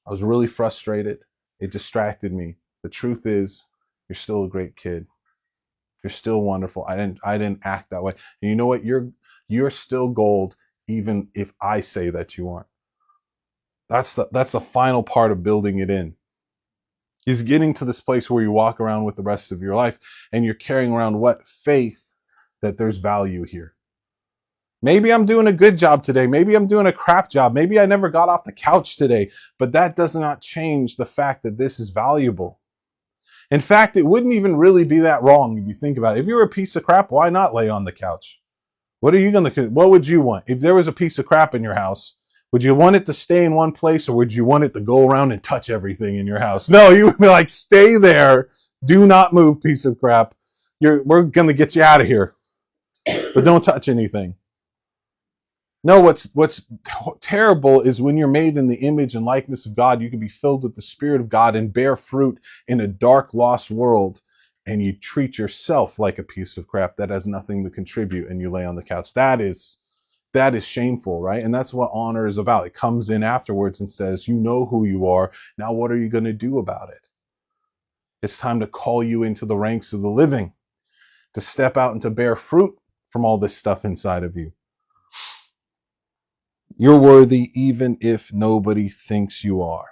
I was really frustrated. It distracted me. The truth is, you're still a great kid. You're still wonderful. I didn't act that way. And you know what? You're still gold, even if I say that you aren't. That's the final part of building it in. Is getting to this place where you walk around with the rest of your life and you're carrying around what? Faith that there's value here. Maybe I'm doing a good job today. Maybe I'm doing a crap job. Maybe I never got off the couch today, but that does not change the fact that this is valuable. In fact, it wouldn't even really be that wrong if you think about it. If you were a piece of crap, why not lay on the couch? What would you want? If there was a piece of crap in your house, would you want it to stay in one place, or would you want it to go around and touch everything in your house? No, you would be like, stay there. Do not move, piece of crap. We're going to get you out of here. But don't touch anything. No, what's terrible is when you're made in the image and likeness of God, you can be filled with the Spirit of God and bear fruit in a dark, lost world, and you treat yourself like a piece of crap that has nothing to contribute, and you lay on the couch. That is shameful, right? And that's what honor is about. It comes in afterwards and says, you know who you are. Now what are you going to do about it? It's time to call you into the ranks of the living, to step out and to bear fruit from all this stuff inside of you. You're worthy even if nobody thinks you are.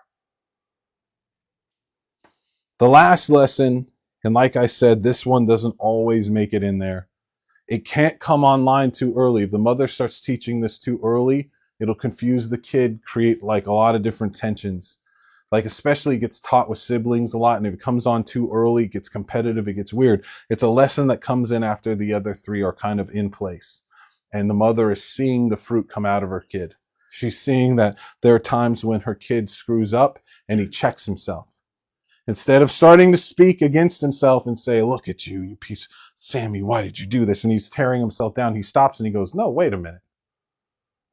The last lesson, and like I said, this one doesn't always make it in there. It can't come online too early. If the mother starts teaching this too early, it'll confuse the kid, create like a lot of different tensions. Like especially it gets taught with siblings a lot, and if it comes on too early, it gets competitive, it gets weird. It's a lesson that comes in after the other three are kind of in place. And the mother is seeing the fruit come out of her kid. She's seeing that there are times when her kid screws up and he checks himself. Instead of starting to speak against himself and say, look at you, you piece, Sammy, why did you do this? And he's tearing himself down. He stops and he goes, no, wait a minute.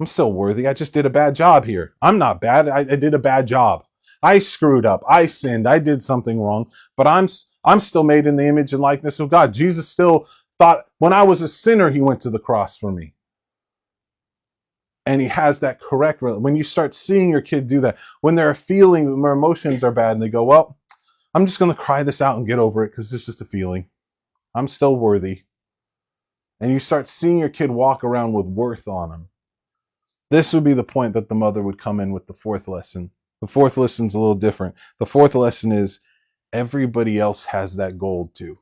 I'm still worthy. I just did a bad job here. I'm not bad. I did a bad job. I screwed up. I sinned. I did something wrong, but I'm still made in the image and likeness of God. Jesus still thought when I was a sinner, he went to the cross for me. And he has that correct. When you start seeing your kid do that, when they're feeling, their emotions are bad and they go, well, I'm just going to cry this out and get over it because it's just a feeling. I'm still worthy. And you start seeing your kid walk around with worth on them. This would be the point that the mother would come in with the fourth lesson. The fourth lesson's a little different. The fourth lesson is everybody else has that gold too.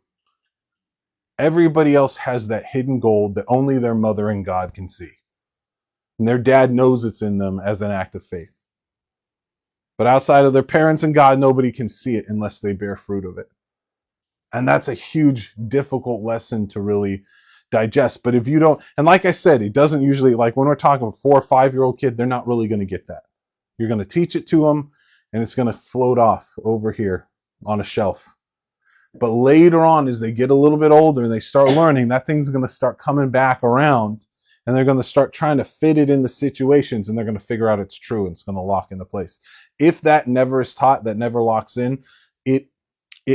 Everybody else has that hidden gold that only their mother and God can see. And their dad knows it's in them as an act of faith. But outside of their parents and God, nobody can see it unless they bear fruit of it. And that's a huge, difficult lesson to really digest. But if you don't, and like I said, it doesn't usually, like when we're talking a 4 or 5-year-old kid, they're not really going to get that. You're going to teach it to them and it's going to float off over here on a shelf. But later on, as they get a little bit older and they start learning, that thing's going to start coming back around. And they're going to start trying to fit it in the situations, and they're going to figure out it's true, and it's going to lock into place. If that never is taught, that never locks in, it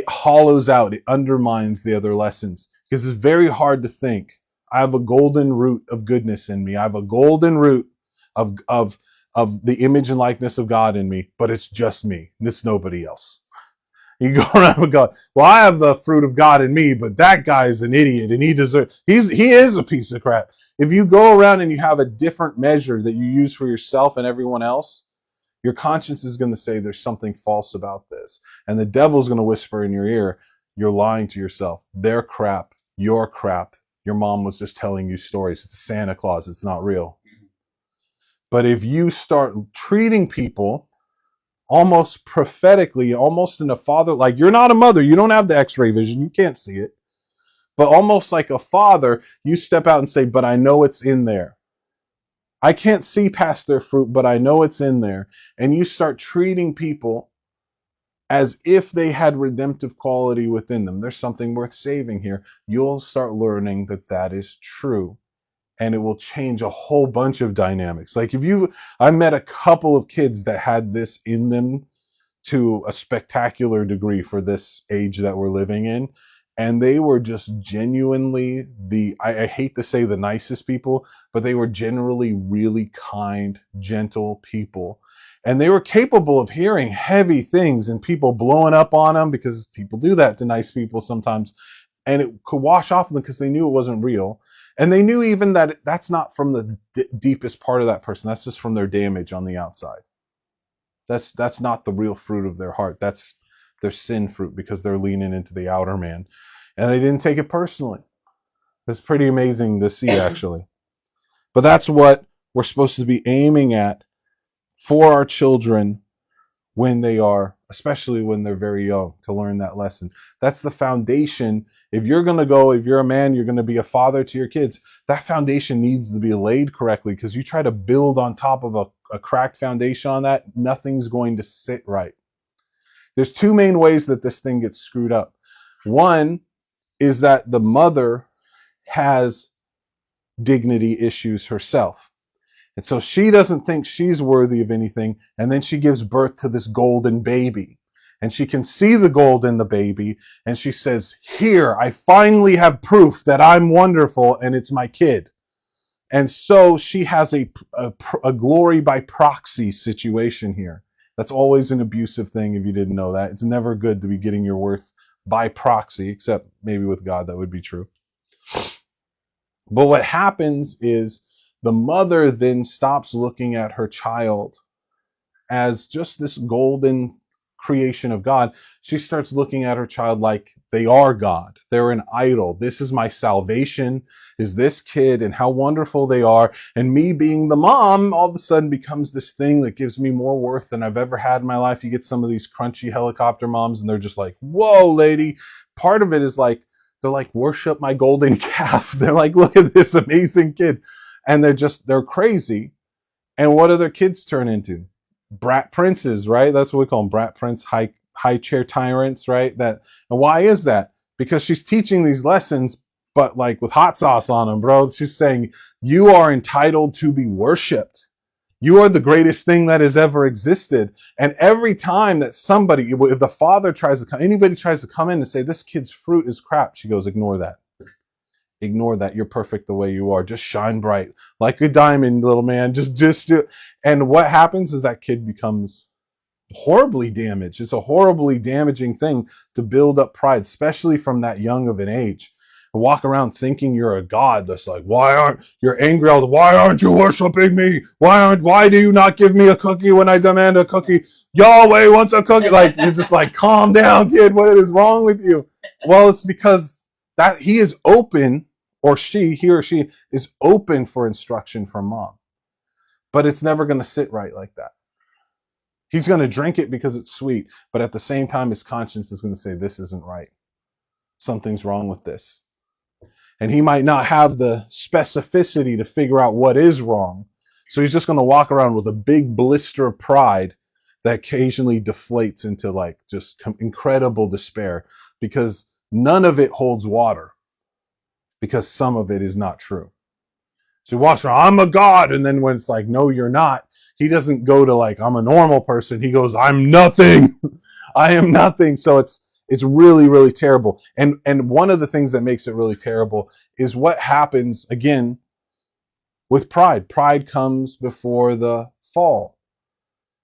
hollows out, it undermines the other lessons. Because it's very hard to think, I have a golden root of goodness in me. I have a golden root of the image and likeness of God in me, but it's just me. It's nobody else. You go around and go, well, I have the fruit of God in me, but that guy is an idiot and he is a piece of crap. If you go around and you have a different measure that you use for yourself and everyone else, your conscience is going to say there's something false about this. And the devil's going to whisper in your ear, you're lying to yourself. They're crap. You're crap. your mom was just telling you stories. It's Santa Claus. It's not real. But if you start treating people almost prophetically, almost in a father, like you're not a mother, you don't have the x-ray vision, you can't see it, but almost like a father, you step out and say, but I know it's in there. I can't see past their fruit, but I know it's in there. And you start treating people as if they had redemptive quality within them. There's something worth saving here. You'll start learning that that is true. And it will change a whole bunch of dynamics. Like I met a couple of kids that had this in them to a spectacular degree for this age that we're living in. And they were just genuinely I hate to say the nicest people, but they were generally really kind, gentle people. And they were capable of hearing heavy things and people blowing up on them, because people do that to nice people sometimes. And it could wash off of them because they knew it wasn't real. And they knew even that that's not from the deepest part of that person. That's just from their damage on the outside. That's not the real fruit of their heart. That's their sin fruit, because they're leaning into the outer man. And they didn't take it personally. It's pretty amazing to see, actually. But that's what we're supposed to be aiming at for our children when they are, especially when they're very young, to learn that lesson. That's the foundation. If you're a man, you're going to be a father to your kids, that foundation needs to be laid correctly, because you try to build on top of a cracked foundation on that, nothing's going to sit right. There's two main ways that this thing gets screwed up. One is that the mother has dignity issues herself. And so she doesn't think she's worthy of anything. And then she gives birth to this golden baby. And she can see the gold in the baby. And she says, here, I finally have proof that I'm wonderful and it's my kid. And so she has a glory by proxy situation here. That's always an abusive thing if you didn't know that. It's never good to be getting your worth by proxy, except maybe with God that would be true. But what happens is the mother then stops looking at her child as just this golden creation of God. She starts looking at her child like they are God. They're an idol. This is my salvation, is this kid, and how wonderful they are. And me being the mom all of a sudden becomes this thing that gives me more worth than I've ever had in my life. You get some of these crunchy helicopter moms and they're just like, whoa, lady. Part of it is like, they're like, worship my golden calf. They're like, look at this amazing kid. And they're crazy. And what do their kids turn into? Brat princes, right? That's what we call them, brat prince, high chair tyrants, right? And why is that? Because she's teaching these lessons, but like with hot sauce on them, bro. She's saying, you are entitled to be worshipped. You are the greatest thing that has ever existed. And every time that if the father anybody tries to come in and say, this kid's fruit is crap, she goes, ignore that. Ignore that. You're perfect the way you are. Just shine bright like a diamond, little man. Just do it. And what happens is that kid becomes horribly damaged. It's a horribly damaging thing to build up pride, especially from that young of an age. Walk around thinking you're a god. That's like, you're angry all the, why aren't you worshiping me? Why do you not give me a cookie when I demand a cookie? Yahweh wants a cookie. Like, you're just like, calm down, kid. What is wrong with you? Well, it's because that he is open, or he or she is open for instruction from mom. But it's never going to sit right like that. He's going to drink it because it's sweet, but at the same time, his conscience is going to say, this isn't right. Something's wrong with this. And he might not have the specificity to figure out what is wrong. So he's just going to walk around with a big blister of pride that occasionally deflates into like just incredible despair, because none of it holds water, because some of it is not true. So he walks around, I'm a god. And then when it's like, no, you're not, he doesn't go to like, I'm a normal person. He goes, I'm nothing. I am nothing. So it's really, really terrible. And one of the things that makes it really terrible is what happens, again, with pride. Pride comes before the fall.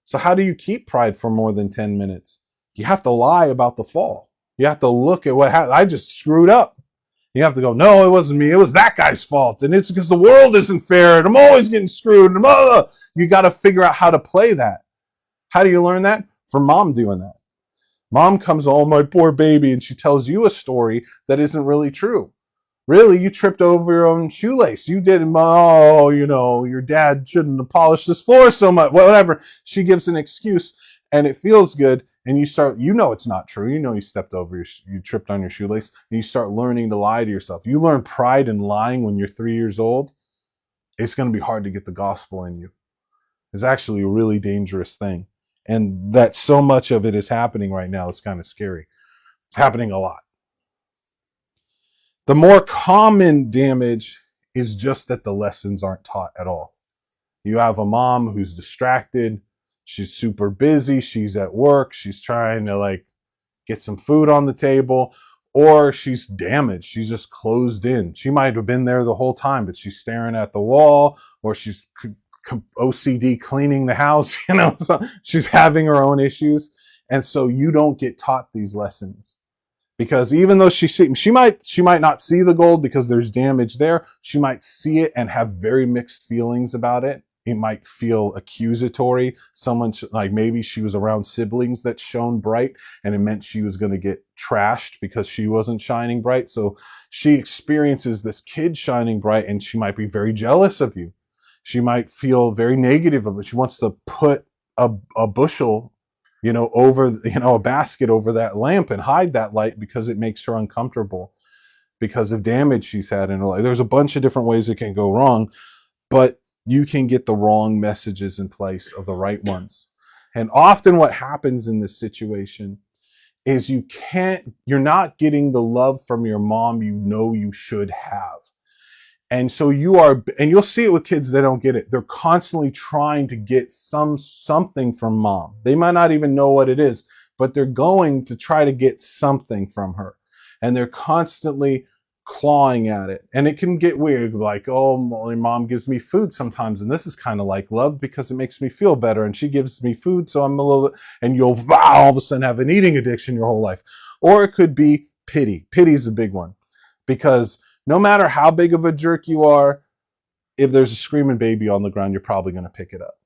So how do you keep pride for more than 10 minutes? You have to lie about the fall. You have to look at what happened. I just screwed up. You have to go, no, it wasn't me. It was that guy's fault. And it's because the world isn't fair. And I'm always getting screwed. And you got to figure out how to play that. How do you learn that? From mom doing that. Mom comes, oh, my poor baby, and she tells you a story that isn't really true. Really, you tripped over your own shoelace. You didn't, oh, your dad shouldn't have polished this floor so much. Whatever. She gives an excuse and it feels good. And you start, it's not true. You stepped over you tripped on your shoelace, and you start learning to lie to yourself. You learn pride in lying when you're 3 years old. It's going to be hard to get the gospel in you. It's actually a really dangerous thing. And that so much of it is happening right now is kind of scary. It's happening a lot. The more common damage is just that the lessons aren't taught at all. You have a mom who's distracted. She's super busy. She's at work. She's trying to get some food on the table, or she's damaged. She's just closed in. She might have been there the whole time, but she's staring at the wall, or she's OCD cleaning the house. So she's having her own issues. And so you don't get taught these lessons. Because even though she might not see the gold because there's damage there, she might see it and have very mixed feelings about it. It might feel accusatory. Maybe she was around siblings that shone bright and it meant she was going to get trashed because she wasn't shining bright. So she experiences this kid shining bright and she might be very jealous of you. She might feel very negative of it. She wants to put a bushel over, a basket over that lamp and hide that light because it makes her uncomfortable because of damage she's had in her life. There's a bunch of different ways it can go wrong, but you can get the wrong messages in place of the right ones. And often what happens in this situation is you're not getting the love from your mom you should have. And so you'll see it with kids that don't get it. They're constantly trying to get something from mom. They might not even know what it is, but they're going to try to get something from her. And they're constantly clawing at it. And it can get weird, like, oh, my mom gives me food sometimes. And this is kind of like love because it makes me feel better. And she gives me food, so I'm a little bit, and you'll all of a sudden have an eating addiction your whole life. Or it could be pity. Pity is a big one because no matter how big of a jerk you are, if there's a screaming baby on the ground, you're probably going to pick it up.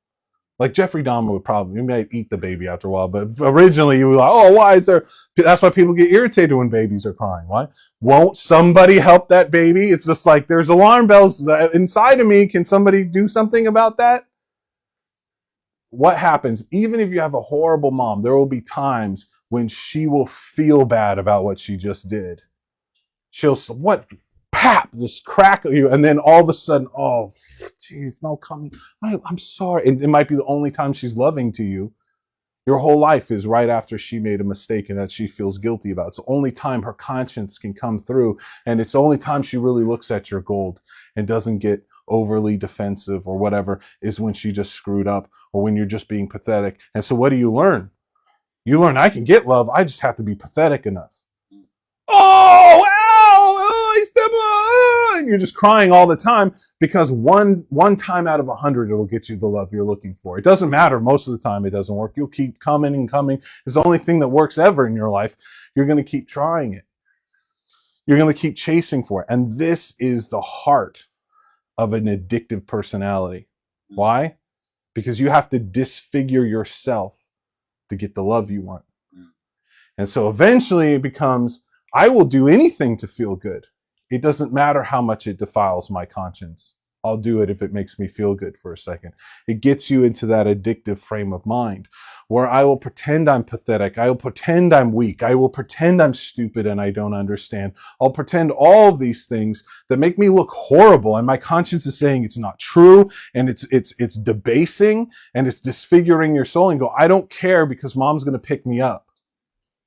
Like Jeffrey Dahmer you might eat the baby after a while, but originally you were like, oh, why is there, that's why people get irritated when babies are crying. Why? Won't somebody help that baby? It's just like, there's alarm bells inside of me. Can somebody do something about that? What happens, even if you have a horrible mom, there will be times when she will feel bad about what she just did. She'll, what? Pap, just crack you, and then all of a sudden, oh, geez, no, I'm sorry. And it might be the only time she's loving to you. Your whole life is right after she made a mistake and that she feels guilty about. It's the only time her conscience can come through, and it's the only time she really looks at your gold and doesn't get overly defensive or whatever, is when she just screwed up or when you're just being pathetic. And so what do you learn? You learn I can get love, I just have to be pathetic enough. Oh, I step on, and you're just crying all the time because one time out of 100 it'll get you the love you're looking for. It doesn't matter. Most of the time it doesn't work. You'll keep coming and coming. It's the only thing that works ever in your life. You're going to keep trying it. You're going to keep chasing for it. And this is the heart of an addictive personality. Why? Because you have to disfigure yourself to get the love you want. And so eventually it becomes, I will do anything to feel good. It doesn't matter how much it defiles my conscience. I'll do it if it makes me feel good for a second. It gets you into that addictive frame of mind where I will pretend I'm pathetic. I will pretend I'm weak. I will pretend I'm stupid and I don't understand. I'll pretend all of these things that make me look horrible. And my conscience is saying it's not true. And it's debasing and it's disfiguring your soul, and go, I don't care because mom's going to pick me up.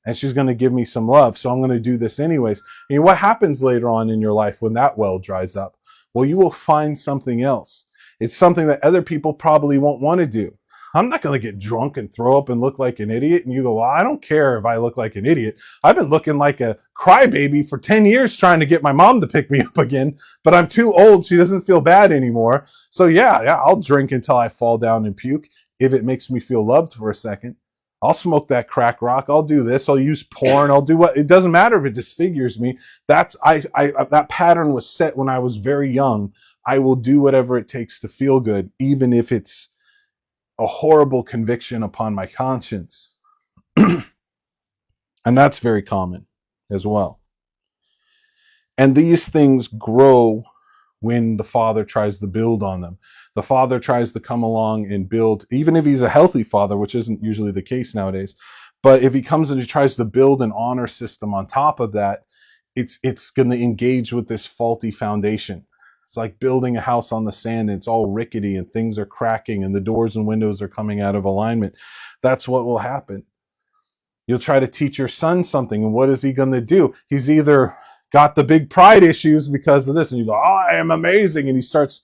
And she's going to give me some love, so I'm going to do this anyways. And what happens later on in your life when that well dries up? Well, you will find something else. It's something that other people probably won't want to do. I'm not going to get drunk and throw up and look like an idiot. And you go, well, I don't care if I look like an idiot. I've been looking like a crybaby for 10 years trying to get my mom to pick me up again, but I'm too old. She doesn't feel bad anymore. So yeah, I'll drink until I fall down and puke if it makes me feel loved for a second. I'll smoke that crack rock. I'll do this. I'll use porn. I'll do what. It doesn't matter if it disfigures me. That pattern was set when I was very young. I will do whatever it takes to feel good, even if it's a horrible conviction upon my conscience. And that's very common as well. And these things grow when the father tries to build on them. The father tries to come along and build, even if he's a healthy father, which isn't usually the case nowadays. But if he comes and he tries to build an honor system on top of that, it's going to engage with this faulty foundation. It's like building a house on the sand, and it's all rickety and things are cracking and the doors and windows are coming out of alignment. That's what will happen. You'll try to teach your son something, and what is he going to do? He's either got the big pride issues because of this, and you go, "Oh, I am amazing," and he starts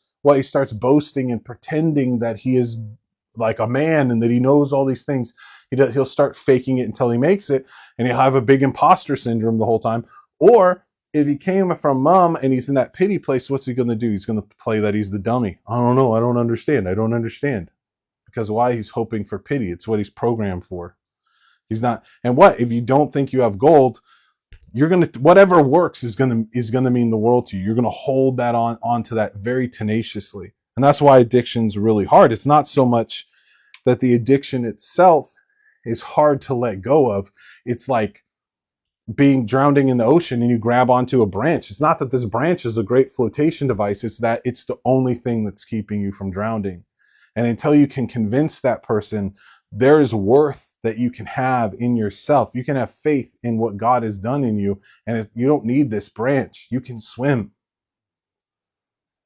boasting and pretending that he is like a man and that he knows all these things. He'll start faking it until he makes it, and he'll have a big imposter syndrome the whole time. Or if he came from mom and he's in that pity place, what's he going to do? He's going to play that he's the dummy. I don't know. I don't understand. I don't understand. Because why? He's hoping for pity. It's what he's programmed for. He's not. And what if you don't think you have gold? You're gonna, whatever works is gonna mean the world to you. You're gonna hold that onto that very tenaciously, and that's why addiction's really hard. It's not so much that the addiction itself is hard to let go of. It's like being drowning in the ocean and you grab onto a branch. It's not that this branch is a great flotation device. It's that it's the only thing that's keeping you from drowning. And until you can convince that person there is worth that you can have in yourself, you can have faith in what God has done in you, and you don't need this branch. You can swim.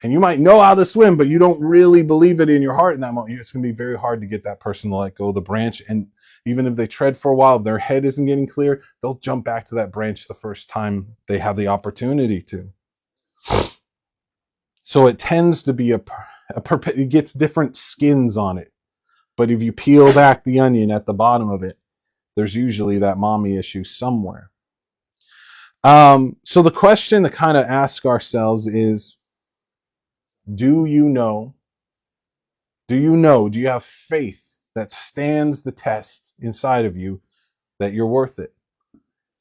And you might know how to swim, but you don't really believe it in your heart in that moment. It's going to be very hard to get that person to let go of the branch. And even if they tread for a while, if their head isn't getting clear, they'll jump back to that branch the first time they have the opportunity to. So it tends to be it gets different skins on it. But if you peel back the onion at the bottom of it, there's usually that mommy issue somewhere. So the question to kind of ask ourselves is, do you have faith that stands the test inside of you that you're worth it,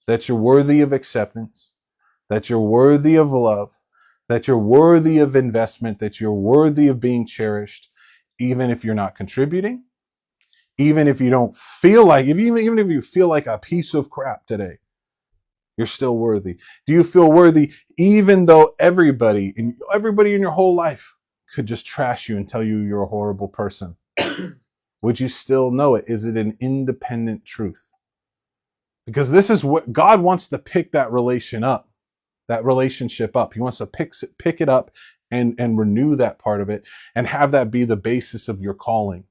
that you're worthy of acceptance, that you're worthy of love, that you're worthy of investment, that you're worthy of being cherished, even if you're not contributing, even if you don't feel like, even if you feel like a piece of crap today, you're still worthy. Do you feel worthy even though everybody in your whole life could just trash you and tell you you're a horrible person? Would you still know it? Is it an independent truth? Because this is what God wants to pick that relationship up. He wants to pick it up and renew that part of it and have that be the basis of your calling.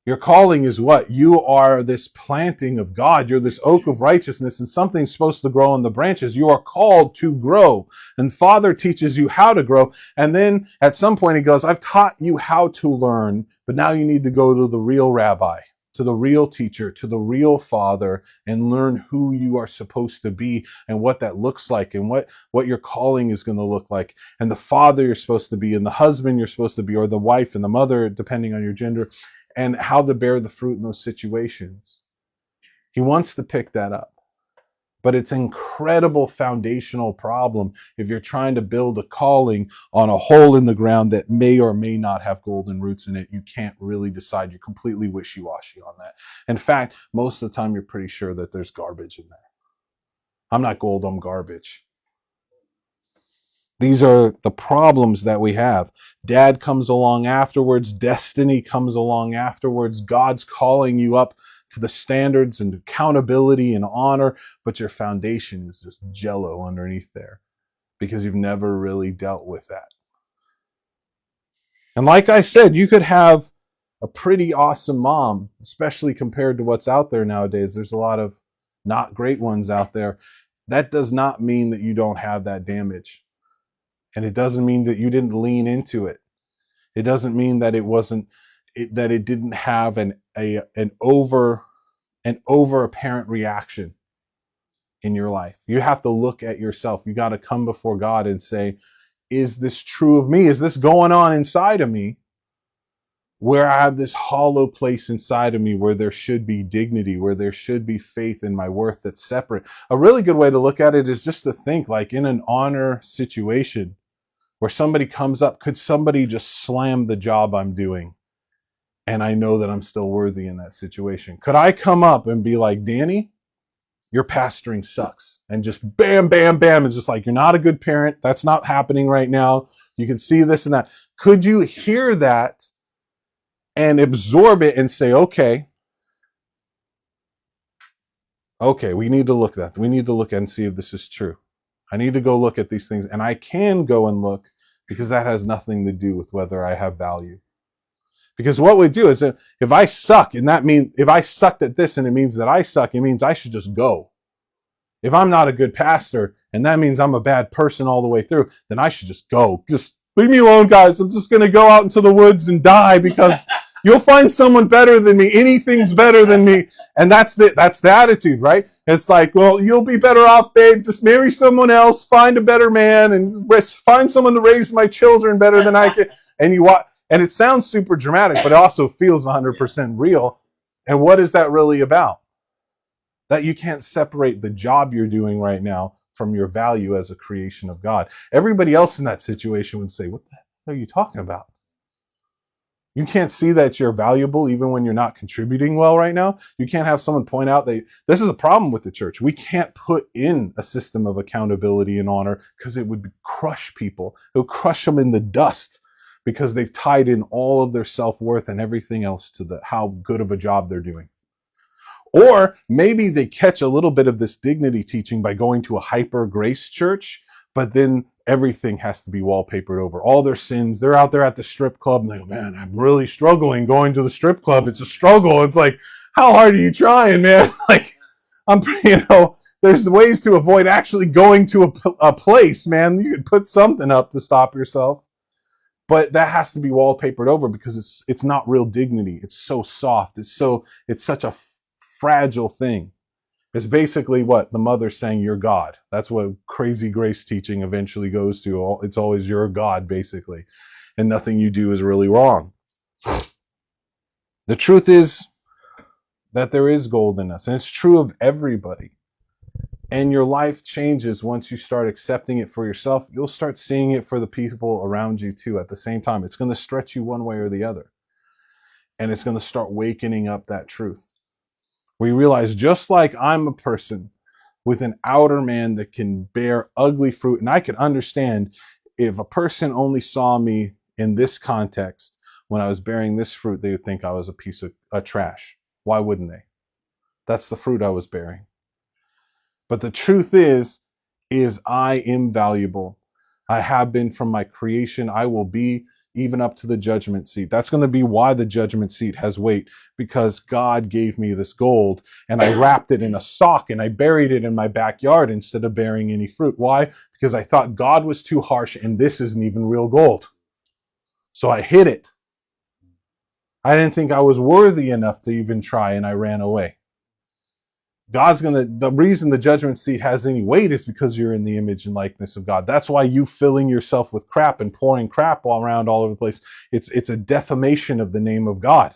Your calling is what? You are this planting of God. You're this oak of righteousness, and something's supposed to grow on the branches. You are called to grow. And Father teaches you how to grow. And then at some point he goes, I've taught you how to learn, but now you need to go to the real rabbi, to the real teacher, to the real Father, and learn who you are supposed to be and what that looks like and what your calling is going to look like. And the father you're supposed to be, and the husband you're supposed to be, or the wife and the mother, depending on your gender, and how to bear the fruit in those situations. He wants to pick that up. But it's an incredible foundational problem if you're trying to build a calling on a hole in the ground that may or may not have golden roots in it. You can't really decide. You're completely wishy-washy on that. In fact, most of the time you're pretty sure that there's garbage in there. I'm not gold, I'm garbage. These are the problems that we have. Dad comes along afterwards. Destiny comes along afterwards. God's calling you up to the standards and accountability and honor, but your foundation is just jello underneath there because you've never really dealt with that. And like I said, you could have a pretty awesome mom, especially compared to what's out there nowadays. There's a lot of not great ones out there. That does not mean that you don't have that damage. And it doesn't mean that you didn't lean into it. It doesn't mean that that it didn't have an over apparent reaction in your life. You have to look at yourself. You got to come before God and say, is this true of me? Is this going on inside of me? Where I have this hollow place inside of me where there should be dignity, where there should be faith in my worth that's separate. A really good way to look at it is just to think like in an honor situation, where somebody comes up, could somebody just slam the job I'm doing? And I know that I'm still worthy in that situation. Could I come up and be like, Danny, your pastoring sucks. And just bam, bam, bam. It's just like, you're not a good parent. That's not happening right now. You can see this and that. Could you hear that and absorb it and say, okay, we need to look at that. We need to look and see if this is true. I need to go look at these things, and I can go and look, because that has nothing to do with whether I have value. Because what we do is, if I suck, and that means if I sucked at this and it means that I suck, it means I should just go. If I'm not a good pastor and that means I'm a bad person all the way through, then I should just go. Just leave me alone, guys. I'm just going to go out into the woods and die, because you'll find someone better than me. Anything's better than me. And that's the attitude, right? It's like, well, you'll be better off, babe. Just marry someone else, find a better man, and find someone to raise my children better than I can. And it sounds super dramatic, but it also feels 100% real. And what is that really about? That you can't separate the job you're doing right now from your value as a creation of God. Everybody else in that situation would say, what the hell are you talking about? You can't see that you're valuable even when you're not contributing well right now. You can't have someone point out that this is a problem with the church. We can't put in a system of accountability and honor, because it would crush people. It would crush them in the dust, because they've tied in all of their self-worth and everything else to how good of a job they're doing. Or maybe they catch a little bit of this dignity teaching by going to a hyper grace church, but then everything has to be wallpapered over. All their sins, they're out there at the strip club and they go, man, I'm really struggling going to the strip club. It's a struggle. It's like, how hard are you trying, man? Like, there's ways to avoid actually going to a place, man. You could put something up to stop yourself. But that has to be wallpapered over, because it's not real dignity. It's so soft. It's such a fragile thing. It's basically what the mother's saying, you're God. That's what crazy grace teaching eventually goes to. It's always you're God, basically. And nothing you do is really wrong. The truth is that there is gold in us. And it's true of everybody. And your life changes once you start accepting it for yourself. You'll start seeing it for the people around you too at the same time. It's going to stretch you one way or the other. And it's going to start wakening up that truth. We realize, just like I'm a person with an outer man that can bear ugly fruit, and I can understand if a person only saw me in this context when I was bearing this fruit, they would think I was a piece of trash. Why wouldn't they? That's the fruit I was bearing. But the truth is I am valuable. I have been from my creation. I will be even up to the judgment seat. That's going to be why the judgment seat has weight, because God gave me this gold and I wrapped it in a sock and I buried it in my backyard instead of bearing any fruit. Why? Because I thought God was too harsh and this isn't even real gold. So I hid it. I didn't think I was worthy enough to even try, and I ran away. The reason the judgment seat has any weight is because you're in the image and likeness of God. That's why you filling yourself with crap and pouring crap all around all over the place. It's a defamation of the name of God.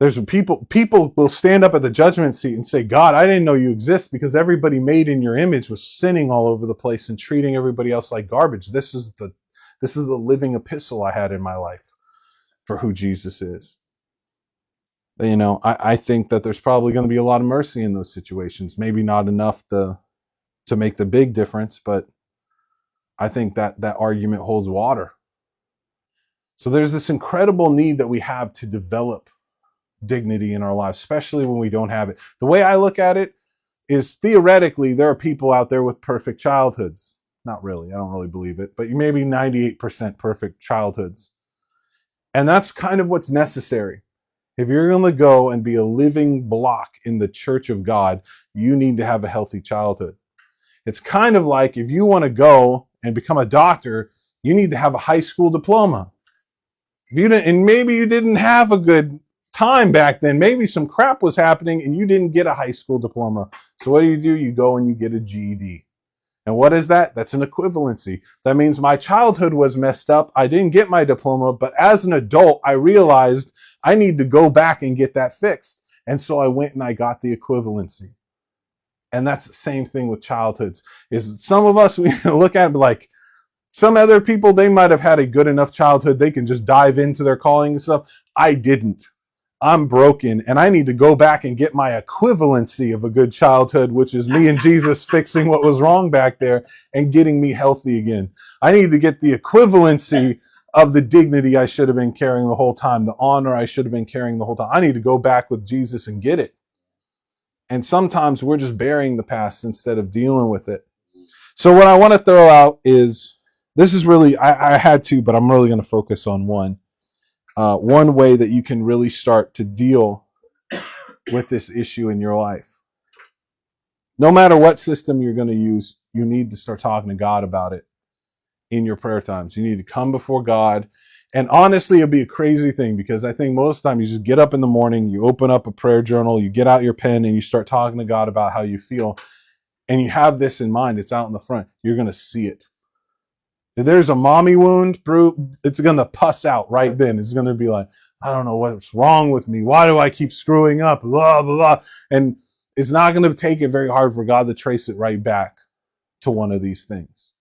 There's people will stand up at the judgment seat and say, God, I didn't know you exist, because everybody made in your image was sinning all over the place and treating everybody else like garbage. This is the living epistle I had in my life for who Jesus is. I think that there's probably going to be a lot of mercy in those situations. Maybe not enough to make the big difference, but I think that argument holds water. So there's this incredible need that we have to develop dignity in our lives, especially when we don't have it. The way I look at it is, theoretically, there are people out there with perfect childhoods. Not really. I don't really believe it, but maybe 98% perfect childhoods. And that's kind of what's necessary. If you're going to go and be a living block in the church of God, you need to have a healthy childhood. It's kind of like, if you want to go and become a doctor, you need to have a high school diploma. And maybe you didn't have a good time back then. Maybe some crap was happening and you didn't get a high school diploma. So what do? You go and you get a GED. And what is that? That's an equivalency. That means my childhood was messed up. I didn't get my diploma, but as an adult, I realized I need to go back and get that fixed. And so I went and I got the equivalency. And that's the same thing with childhoods. Is some of us, we look at it like, some other people, they might have had a good enough childhood. They can just dive into their calling and stuff. I didn't. I'm broken and I need to go back and get my equivalency of a good childhood, which is me and Jesus fixing what was wrong back there and getting me healthy again. I need to get the equivalency of the dignity I should have been carrying the whole time, the honor I should have been carrying the whole time. I need to go back with Jesus and get it. And sometimes we're just burying the past instead of dealing with it. So what I want to throw out is, this is really, I had to, but I'm really going to focus on one. One way that you can really start to deal with this issue in your life. No matter what system you're going to use, you need to start talking to God about it in your prayer times. You need to come before God. And honestly, it'll be a crazy thing, because I think most of the time you just get up in the morning, you open up a prayer journal, you get out your pen and you start talking to God about how you feel. And you have this in mind. It's out in the front. You're going to see it. If there's a mommy wound, it's going to pus out right then. It's going to be like, I don't know what's wrong with me. Why do I keep screwing up? Blah, blah, blah. And it's not going to take it very hard for God to trace it right back to one of these things.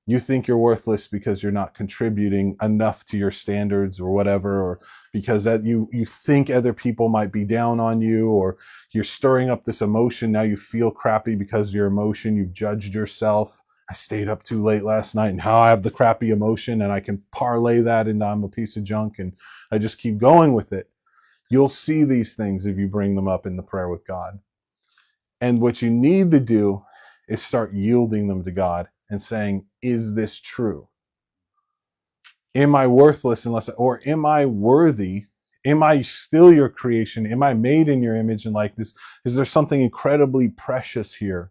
You think you're worthless because you're not contributing enough to your standards or whatever, or because that you think other people might be down on you, or you're stirring up this emotion. Now you feel crappy because your emotion, you've judged yourself. I stayed up too late last night and now I have the crappy emotion and I can parlay that into I'm a piece of junk and I just keep going with it. You'll see these things if you bring them up in the prayer with God. And what you need to do is start yielding them to God and saying, is this true? Am I worthless or am I worthy? Am I still your creation? Am I made in your image and likeness? Is there something incredibly precious here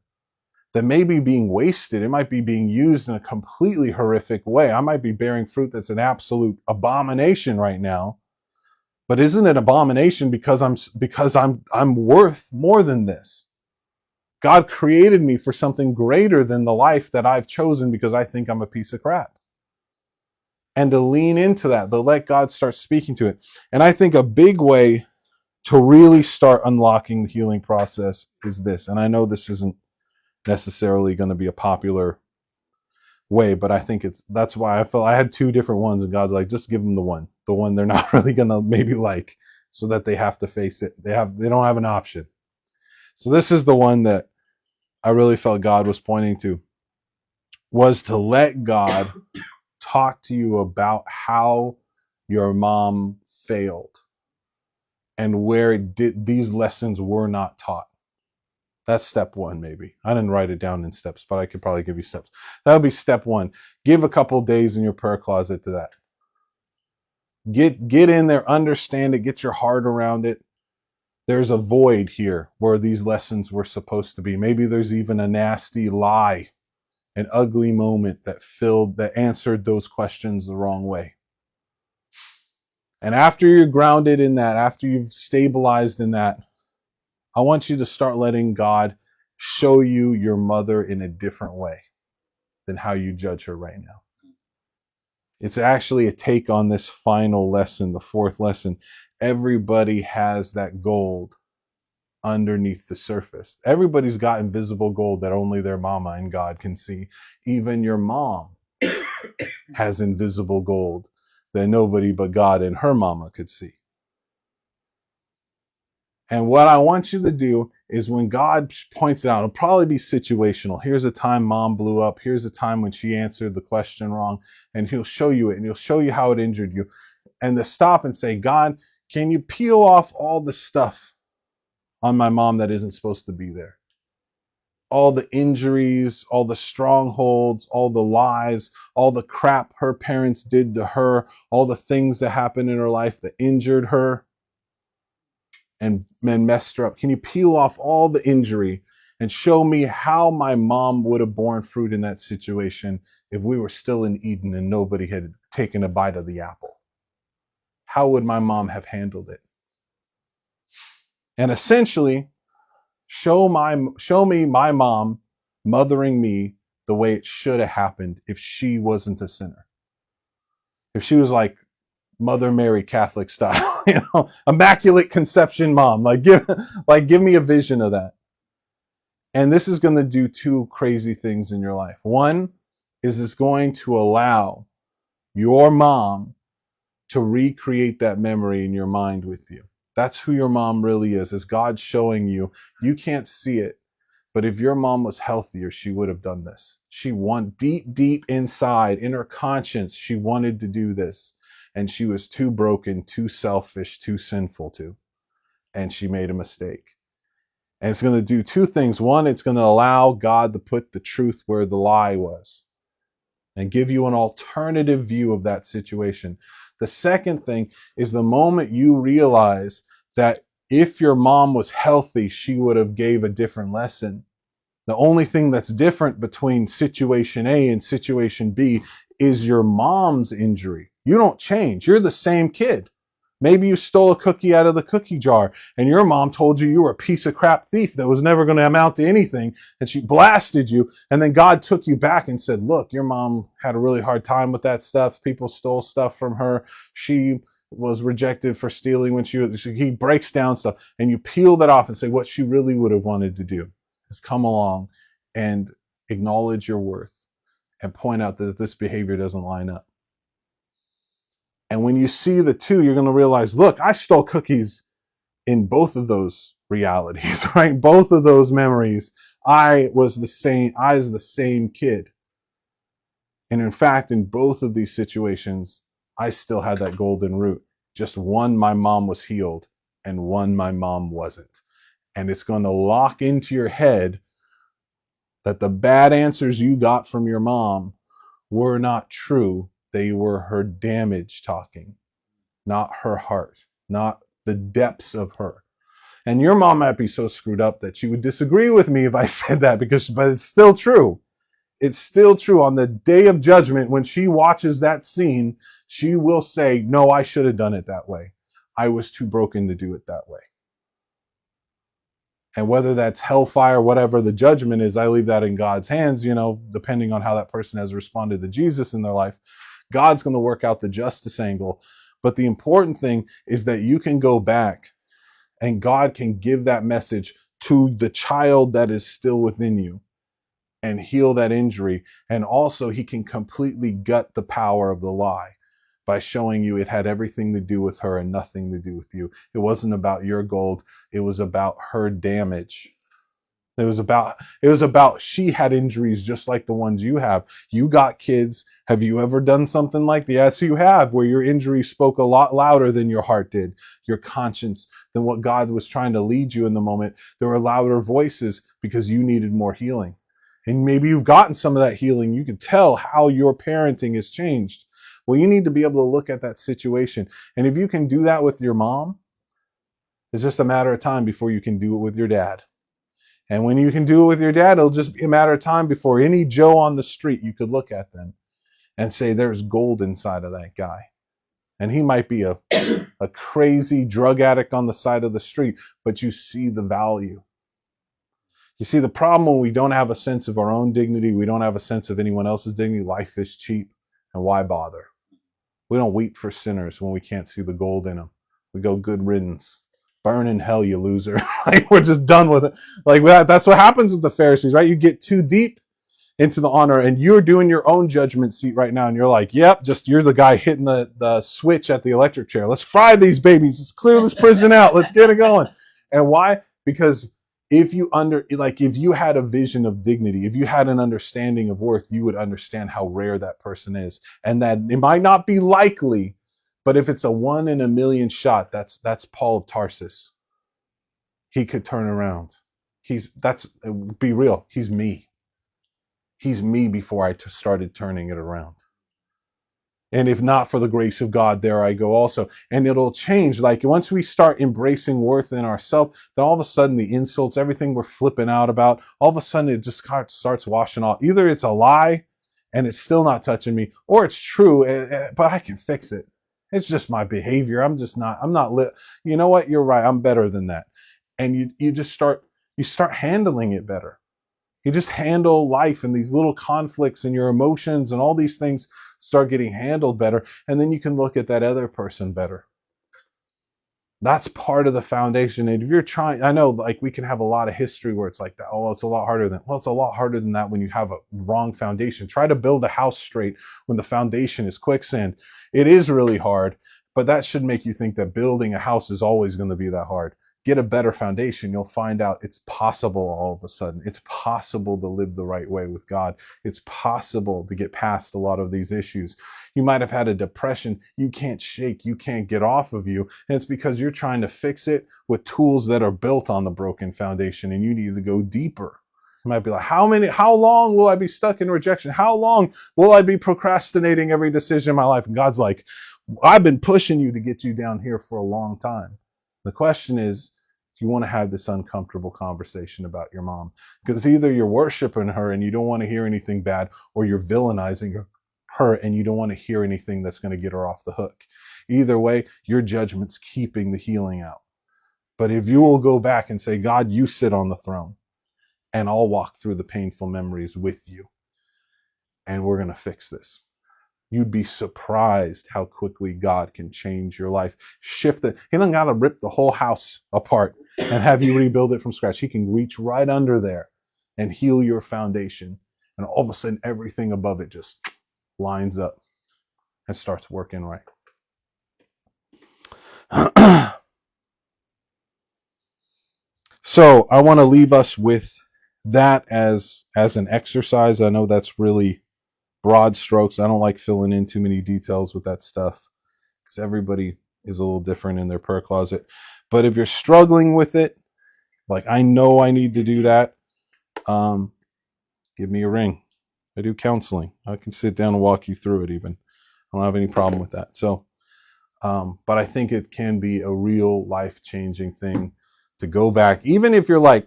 that may be being wasted? It might be being used in a completely horrific way. I might be bearing fruit that's an absolute abomination right now. But isn't it abomination because I'm worth more than this? God created me for something greater than the life that I've chosen because I think I'm a piece of crap. And to lean into that, to let God start speaking to it. And I think a big way to really start unlocking the healing process is this. And I know this isn't necessarily going to be a popular way, but I think that's why I felt I had two different ones, and God's like, just give them the one they're not really going to maybe like, so that they have to face it. They don't have an option. So this is the one that I really felt God was pointing to, was to let God talk to you about how your mom failed and where these lessons were not taught. That's step one, maybe. I didn't write it down in steps, but I could probably give you steps. That would be step one. Give a couple days in your prayer closet to that. Get in there, understand it, get your heart around it. There's a void here where these lessons were supposed to be. Maybe there's even a nasty lie, an ugly moment that answered those questions the wrong way. And after you're grounded in that, after you've stabilized in that, I want you to start letting God show you your mother in a different way than how you judge her right now. It's actually a take on this final lesson, the fourth lesson. Everybody has that gold underneath the surface. Everybody's got invisible gold that only their mama and God can see. Even your mom has invisible gold that nobody but God and her mama could see. And what I want you to do is, when God points it out, it'll probably be situational. Here's a time mom blew up. Here's a time when she answered the question wrong. And he'll show you it, and he'll show you how it injured you. And to stop and say, God, can you peel off all the stuff on my mom that isn't supposed to be there? All the injuries, all the strongholds, all the lies, all the crap her parents did to her, all the things that happened in her life that injured her and messed her up. Can you peel off all the injury and show me how my mom would have borne fruit in that situation if we were still in Eden and nobody had taken a bite of the apple? How would my mom have handled it? And essentially, show me my mom mothering me the way it should have happened if she wasn't a sinner. If she was like Mother Mary Catholic style, Immaculate Conception mom, give me a vision of that. And this is going to do two crazy things in your life. One is it's going to allow your mom to recreate that memory in your mind with you. That's who your mom really is God showing you. You can't see it, but if your mom was healthier, she would have done this. She wanted deep inside, in her conscience, she wanted to do this. And she was too broken, too selfish, too sinful to. And she made a mistake. And it's going to do two things. One, it's going to allow God to put the truth where the lie was and give you an alternative view of that situation. The second thing is the moment you realize that if your mom was healthy, she would have gave a different lesson. The only thing that's different between situation A and situation B is your mom's injury. You don't change. You're the same kid. Maybe you stole a cookie out of the cookie jar and your mom told you were a piece of crap thief that was never going to amount to anything, and she blasted you, and then God took you back and said, look, your mom had a really hard time with that stuff. People stole stuff from her. She was rejected for stealing when he breaks down stuff, and you peel that off and say what she really would have wanted to do is come along and acknowledge your worth and point out that this behavior doesn't line up. And when you see the two, you're going to realize, look, I stole cookies in both of those realities, right? Both of those memories. I was the same kid. And in fact, in both of these situations, I still had that golden root. Just one, my mom was healed, and one, my mom wasn't. And it's going to lock into your head that the bad answers you got from your mom were not true. They were her damage talking, not her heart, not the depths of her. And your mom might be so screwed up that she would disagree with me if I said that, but it's still true. It's still true. On the day of judgment, when she watches that scene, she will say, no, I should have done it that way. I was too broken to do it that way. And whether that's hellfire, whatever the judgment is, I leave that in God's hands, depending on how that person has responded to Jesus in their life. God's going to work out the justice angle. But the important thing is that you can go back and God can give that message to the child that is still within you and heal that injury. And also he can completely gut the power of the lie by showing you it had everything to do with her and nothing to do with you. It wasn't about your gold. It was about her damage. It was about she had injuries just like the ones you have. You got kids. Have you ever done something like that? Yes, you have, where your injury spoke a lot louder than your heart did, your conscience, than what God was trying to lead you in the moment. There were louder voices because you needed more healing. And maybe you've gotten some of that healing. You can tell how your parenting has changed. Well, you need to be able to look at that situation. And if you can do that with your mom, it's just a matter of time before you can do it with your dad. And when you can do it with your dad, it'll just be a matter of time before any Joe on the street, you could look at them and say, there's gold inside of that guy. And he might be a crazy drug addict on the side of the street, but you see the value. You see, the problem when we don't have a sense of our own dignity, we don't have a sense of anyone else's dignity, life is cheap, and why bother? We don't weep for sinners when we can't see the gold in them. We go, good riddance. Burn in hell, you loser. Like, we're just done with it. Like, that's what happens with the Pharisees, right? You get too deep into the honor, and you're doing your own judgment seat right now, and you're like, yep, you're the guy hitting the switch at the electric chair. Let's fry these babies. Let's clear this prison out. Let's get it going. And why? Because if you had a vision of dignity, if you had an understanding of worth, you would understand how rare that person is, and that it might not be likely. But if it's a 1 in a million shot, that's Paul of Tarsus. He could turn around. Be real. He's me. He's me before I started turning it around. And if not for the grace of God, there I go also. And it'll change. Like once we start embracing worth in ourselves, then all of a sudden the insults, everything we're flipping out about, all of a sudden it just starts washing off. Either it's a lie and it's still not touching me, or it's true, but I can fix it. It's just my behavior. I'm not lit. You know what? You're right. I'm better than that. And you start handling it better. You just handle life and these little conflicts and your emotions and all these things start getting handled better. And then you can look at that other person better. That's part of the foundation. And if you're trying, I know like we can have a lot of history where it's like that. Oh, it's a lot harder than that when you have a wrong foundation. Try to build a house straight when the foundation is quicksand. It is really hard, But that should make you think that building a house is always going to be that hard. Get a better foundation. You'll find out it's possible all of a sudden. It's possible to live the right way with God. It's possible to get past a lot of these issues. You might have had a depression you can't shake, you can't get off of you. And it's because you're trying to fix it with tools that are built on the broken foundation, and you need to go deeper. You might be like, how long will I be stuck in rejection? How long will I be procrastinating every decision in my life? And God's like, I've been pushing you to get you down here for a long time. The question is, do you want to have this uncomfortable conversation about your mom? Because either you're worshiping her and you don't want to hear anything bad, or you're villainizing her and you don't want to hear anything that's going to get her off the hook. Either way, your judgment's keeping the healing out. But if you will go back and say, God, you sit on the throne, and I'll walk through the painful memories with you, and we're going to fix this. You'd be surprised how quickly God can change your life. Shift it. He doesn't got to rip the whole house apart and have you rebuild it from scratch. He can reach right under there and heal your foundation. And all of a sudden, everything above it just lines up and starts working right. So I want to leave us with that as an exercise. I know that's really broad strokes. I don't like filling in too many details with that stuff because everybody is a little different in their prayer closet. But if you're struggling with it, like I know I need to do that, give me a ring. I do counseling. I can sit down and walk you through it even. I don't have any problem with that. So, but I think it can be a real life-changing thing to go back. Even if you're like,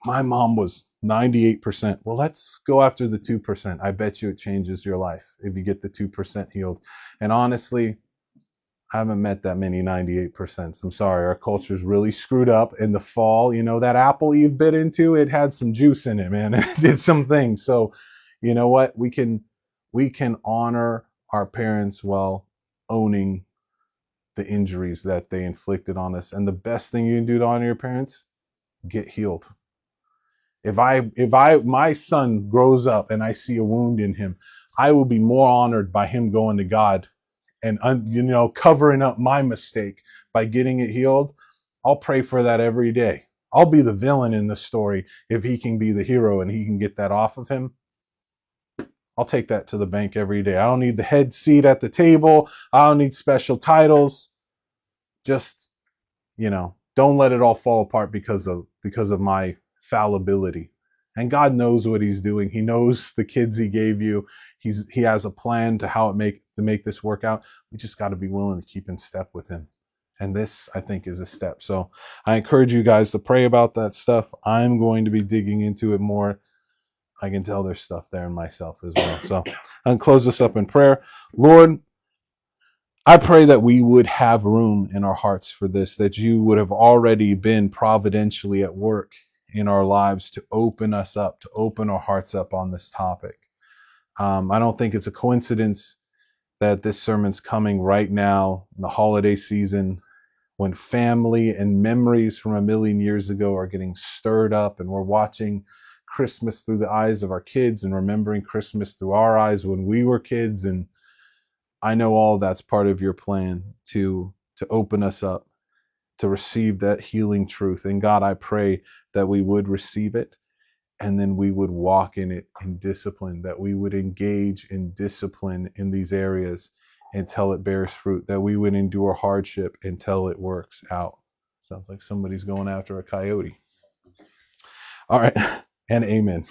my mom was 98%. Well, let's go after the 2%. I bet you it changes your life if you get the 2% healed. And honestly, I haven't met that many 98%. I'm sorry. Our culture's really screwed up. In the fall, you know, that apple you've bit into, it had some juice in it, man. It did some things. So, you know what? We can honor our parents while owning the injuries that they inflicted on us. And the best thing you can do to honor your parents, get healed. If my son grows up and I see a wound in him, I will be more honored by him going to God and covering up my mistake by getting it healed. I'll pray for that every day. I'll be the villain in the story if he can be the hero and he can get that off of him. I'll take that to the bank every day. I don't need the head seat at the table. I don't need special titles. Just, don't let it all fall apart because of my fallibility. And God knows what he's doing. He knows the kids he gave you. He has a plan to make this work out. We just got to be willing to keep in step with him. And this, I think, is a step. So I encourage you guys to pray about that stuff. I'm going to be digging into it more. I can tell there's stuff there in myself as well. So I'll close this up in prayer. Lord, I pray that we would have room in our hearts for this, that you would have already been providentially at work in our lives to open us up, to open our hearts up on this topic. I don't think it's a coincidence that this sermon's coming right now in the holiday season when family and memories from a million years ago are getting stirred up, and we're watching Christmas through the eyes of our kids and remembering Christmas through our eyes when we were kids. And I know all that's part of your plan to open us up, to receive that healing truth. And God, I pray that we would receive it, and then we would walk in it in discipline, that we would engage in discipline in these areas until it bears fruit, that we would endure hardship until it works out. Sounds like somebody's going after a coyote. All right, and amen.